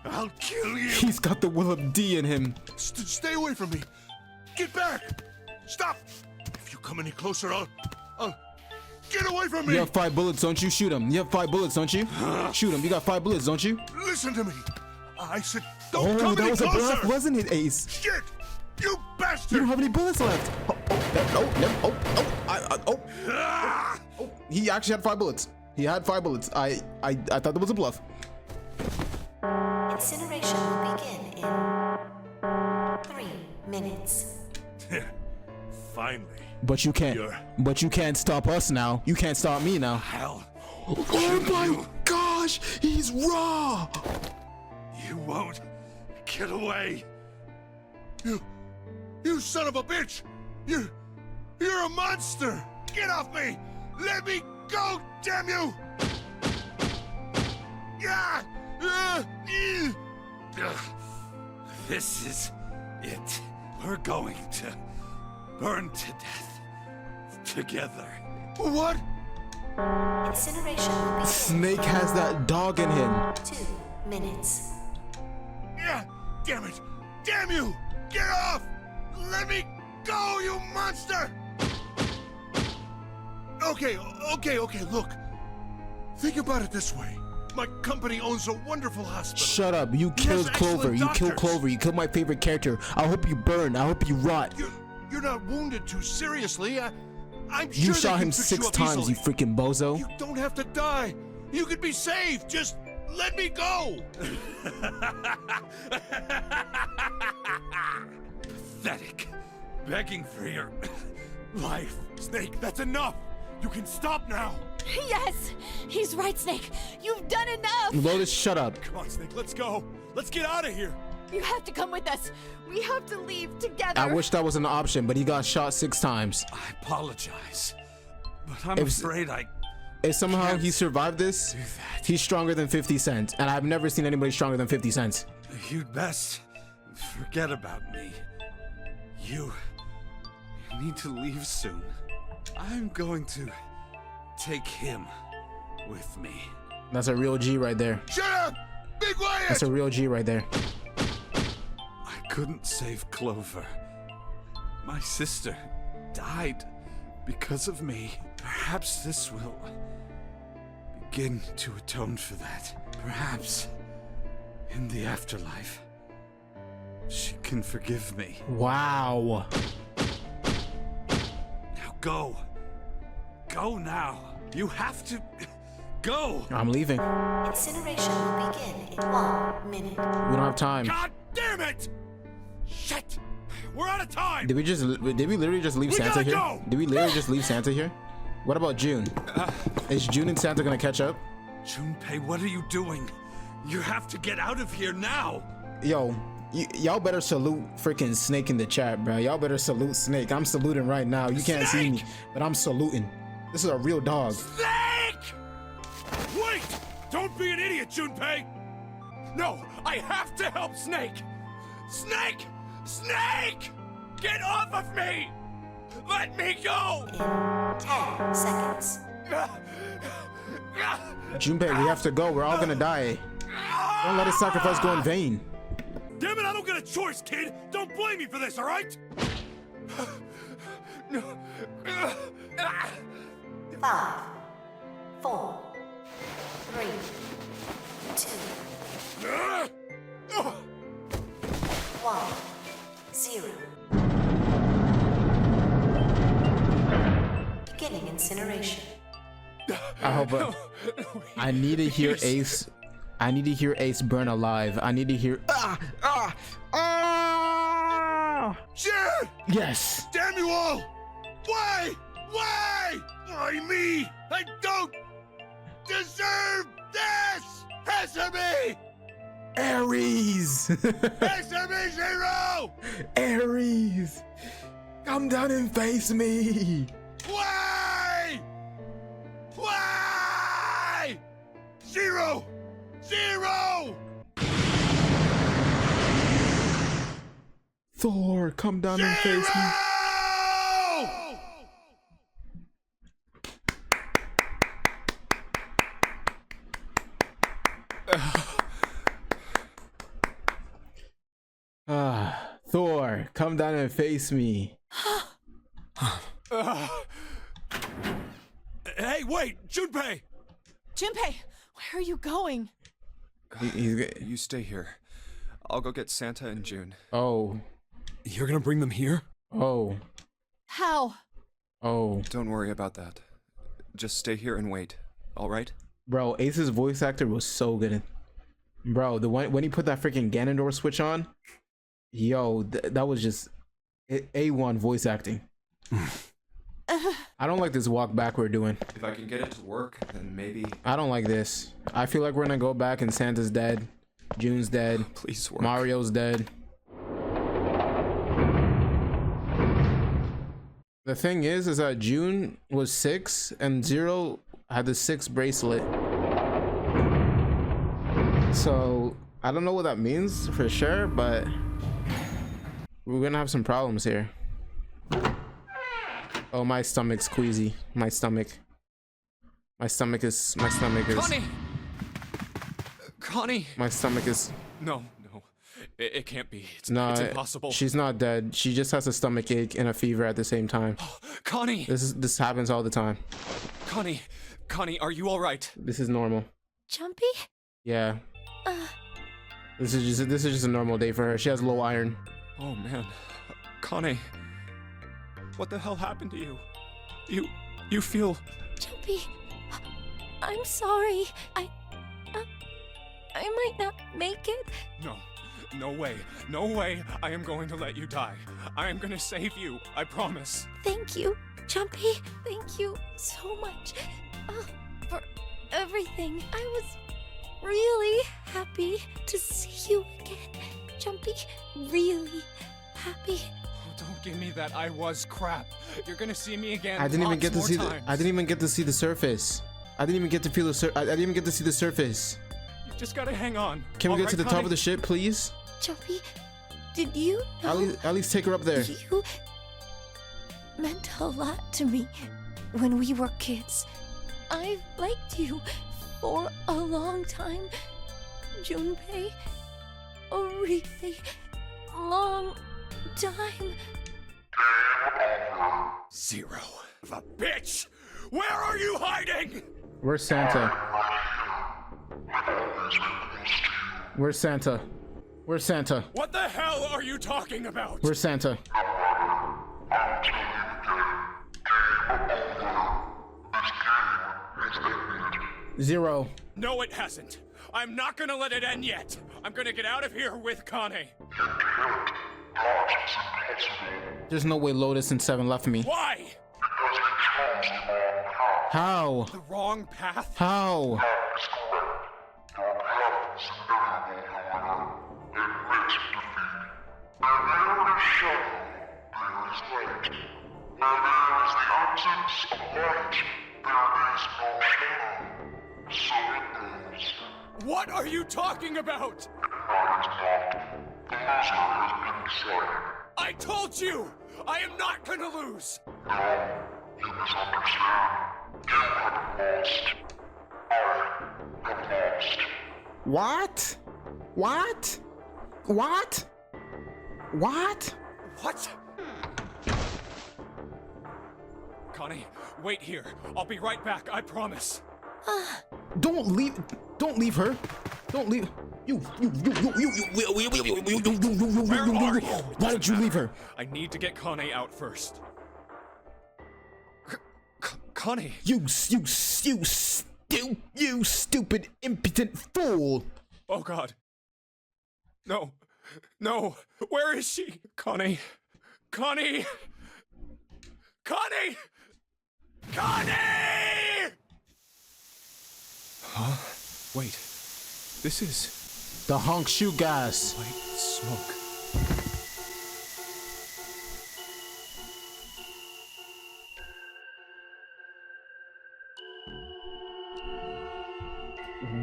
I'll kill you. He's got the will of D in him. Stay away from me. Get back. Stop. If you come any closer, I'll get away from me. You have 5 bullets, don't you? Shoot him. You have 5 bullets, don't you? Shoot him. You got 5 bullets, don't you? Listen to me. I said don't come that any was closer. a bluff, wasn't it, Ace? Shit! You bastard! You don't have any bullets left. He actually had 5 bullets. He had 5 bullets. I thought that was a bluff. Incineration will begin in 3 minutes. Finally. But you can't. But you can't stop us now. You can't stop me now. Hell. Oh my gosh! He's raw. You won't get away. You son of a bitch! You're a monster! Get off me! Let me go, damn you! This is it. We're going to burn to death together. What? Incineration will begin. Snake has that dog in him. 2 minutes. Damn it! Damn you! Get off! Let me go, you monster! Okay, look. Think about it this way. My company owns a wonderful hospital. Shut up. You killed Clover. You killed Clover. You killed my favorite character. I hope you burn. I hope you rot. You're not wounded too seriously. I'm sure you they shot can him fix 6 you up times, easily. you freaking bozo. You don't have to die. You could be saved. Just let me go. Pathetic. Begging for your life. Snake, that's enough. You can stop now. Yes! He's right, Snake. You've done enough! Lotus, shut up. Come on, Snake, let's go. Let's get out of here. You have to come with us. We have to leave together. I wish that was an option, but he got shot 6 times. I apologize, but I'm afraid if somehow he survived this, he's stronger than 50 Cent, and I've never seen anybody stronger than 50 Cent. You'd best forget about me. You need to leave soon. I'm going to take him with me. That's a real G right there. Shut up! Be quiet! That's a real G right there. I couldn't save Clover. My sister died because of me. Perhaps this will begin to atone for that. Perhaps in the afterlife, she can forgive me. Wow. Now go. Go now. You have to go. I'm leaving. Incineration will begin in 1 minute. We don't have time. God damn it! Shit! We're out of time! Did we literally just leave Santa here? Go! Did we literally just leave Santa here? What about June? Is June and Santa gonna catch up? Junpei, what are you doing? You have to get out of here now. Yo, y'all better salute freaking Snake in the chat, bro. Y'all better salute Snake. I'm saluting right now. You can't see me, but I'm saluting. This is a real dog. Snake! Wait! Don't be an idiot, Junpei! No, I have to help Snake! Snake! Snake! Get off of me! Let me go! In 10 seconds. Junpei, we have to go. We're all gonna die. Don't let his sacrifice go in vain. Damn it, I don't get a choice, kid! Don't blame me for this, alright? 5, 4, 3, 2, 1, 0. Beginning incineration. I hope. I need to hear Ace. I need to hear Ace burn alive. I need to hear. Shit! Yes. Damn you all! Why? Why? Why me? I don't deserve this! Answer me! Ares! Answer me, Zero! Ares! Come down and face me! Why? Why? Zero! Zero! Thor, come down and face me. Thor, come down and face me. Hey, wait, Junpei! Junpei, where are you going? You stay here. I'll go get Santa and June. Oh. You're gonna bring them here? Oh. How? Oh. Don't worry about that. Just stay here and wait, alright? Bro, Ace's voice actor was so good. Bro, the one when he put that freaking Ganondorf switch on, yo, that was just A1 voice acting. I don't like this walk back we're doing. If I can get it to work, then maybe... I don't like this. I feel like we're gonna go back and Santa's dead, June's dead, please work. Mario's dead. The thing is that June was 6 and Zero had the 6 bracelet. So I don't know what that means for sure, but we're gonna have some problems here. Oh, my stomach's queasy. My stomach is Connie! Connie! My stomach is... No. It can't be. It's impossible. She's not dead. She just has a stomach ache and a fever at the same time. Connie! This happens all the time. Connie, are you all right? This is normal. Jumpy? Yeah. This is just a normal day for her. She has low iron. Oh man, Connie, what the hell happened to you? You feel... Jumpy, I'm sorry. I might not make it. No way. I am going to let you die. I am going to save you. I promise. Thank you, Jumpy. Thank you so much for everything. I was really happy to see you again, Jumpy. Really happy. Oh, don't give me that. I was crap. You're going to see me again. I didn't even get to see times. I didn't even get to see the surface. I didn't even get to feel the I didn't even get to see the surface. You just gotta hang on. Can we get to the top of the ship, please? Jumpy, did you know? At least take her up there. You meant a lot to me when we were kids. I've liked you for a long time, Junpei. A really long time. Zero of a bitch! Where are you hiding? Where's Santa? Where's Santa? Where's Santa? What the hell are you talking about? Where's Santa? Zero. No, it hasn't. I'm not gonna let it end yet. I'm gonna get out of here with Connie. There's no way Lotus and 7 left me. Why? How? The wrong path? How? What are you talking about? I told you! I am not gonna lose! You misunderstand. You have lost. I have lost. What? What? What? What? What? Connie, wait here. I'll be right back, I promise. Don't leave her. Don't leave. Why did you leave her? I need to get Connie out first. Connie! You stupid, impotent fool! Oh God. No. No. Where is she? Connie. Connie! Connie! Connie! Huh? Wait. This is... the honk shoe gas. White smoke.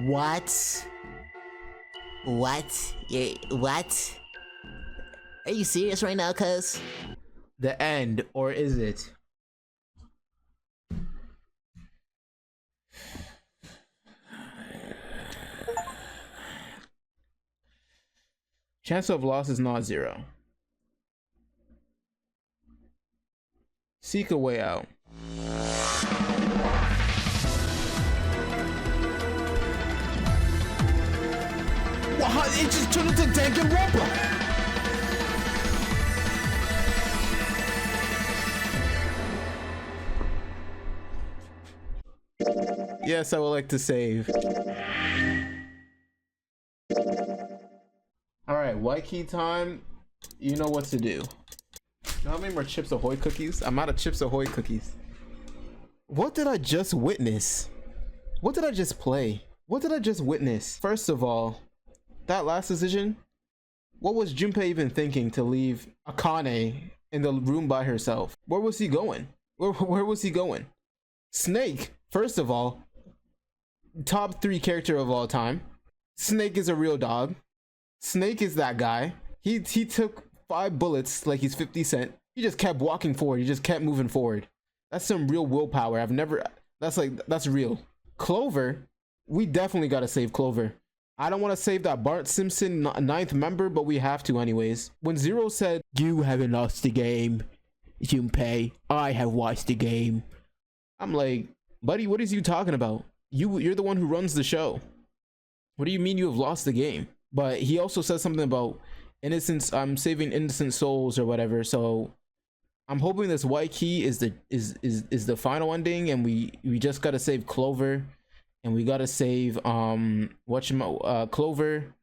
What? What? What? Are you serious right now, cuz? The end, or is it? Chance of loss is not 0. Seek a way out. Wow, it just turned into Danganronpa! Yes, I would like to save. Alright, white key time. You know what to do. You know how many more Chips Ahoy cookies? I'm out of Chips Ahoy cookies. What did I just witness? What did I just play? What did I just witness? First of all, that last decision, what was Junpei even thinking to leave Akane in the room by herself? Where was he going? Where was he going? Snake, first of all, top 3 character of all time. Snake is a real dog. Snake is that guy. He took 5 bullets like he's 50 Cent. He just kept walking forward. He just kept moving forward. That's some real willpower. That's real. Clover, we definitely gotta save Clover. I don't want to save that Bart Simpson 9th member, but we have to anyways. When Zero said, "You haven't lost the game, Junpei. I have watched the game." I'm like, buddy, what is you talking about? You're the one who runs the show. What do you mean you have lost the game? But he also said something about innocence. I'm saving innocent souls or whatever. So I'm hoping this white key is the final ending, and we just gotta save Clover, and we gotta save Clover.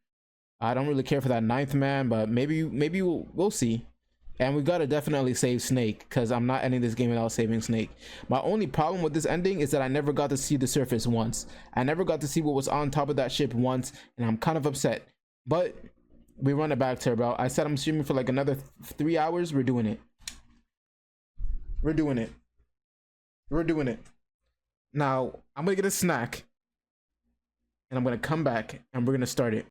I don't really care for that 9th man, but maybe we'll see. And we gotta definitely save Snake, because I'm not ending this game without saving Snake. My only problem with this ending is that I never got to see the surface once. I never got to see what was on top of that ship once, and I'm kind of upset. But we run it back, Turbo. I said I'm streaming for like another 3 hours. We're doing it. We're doing it. We're doing it. Now, I'm gonna get a snack, and I'm gonna come back, and we're gonna start it.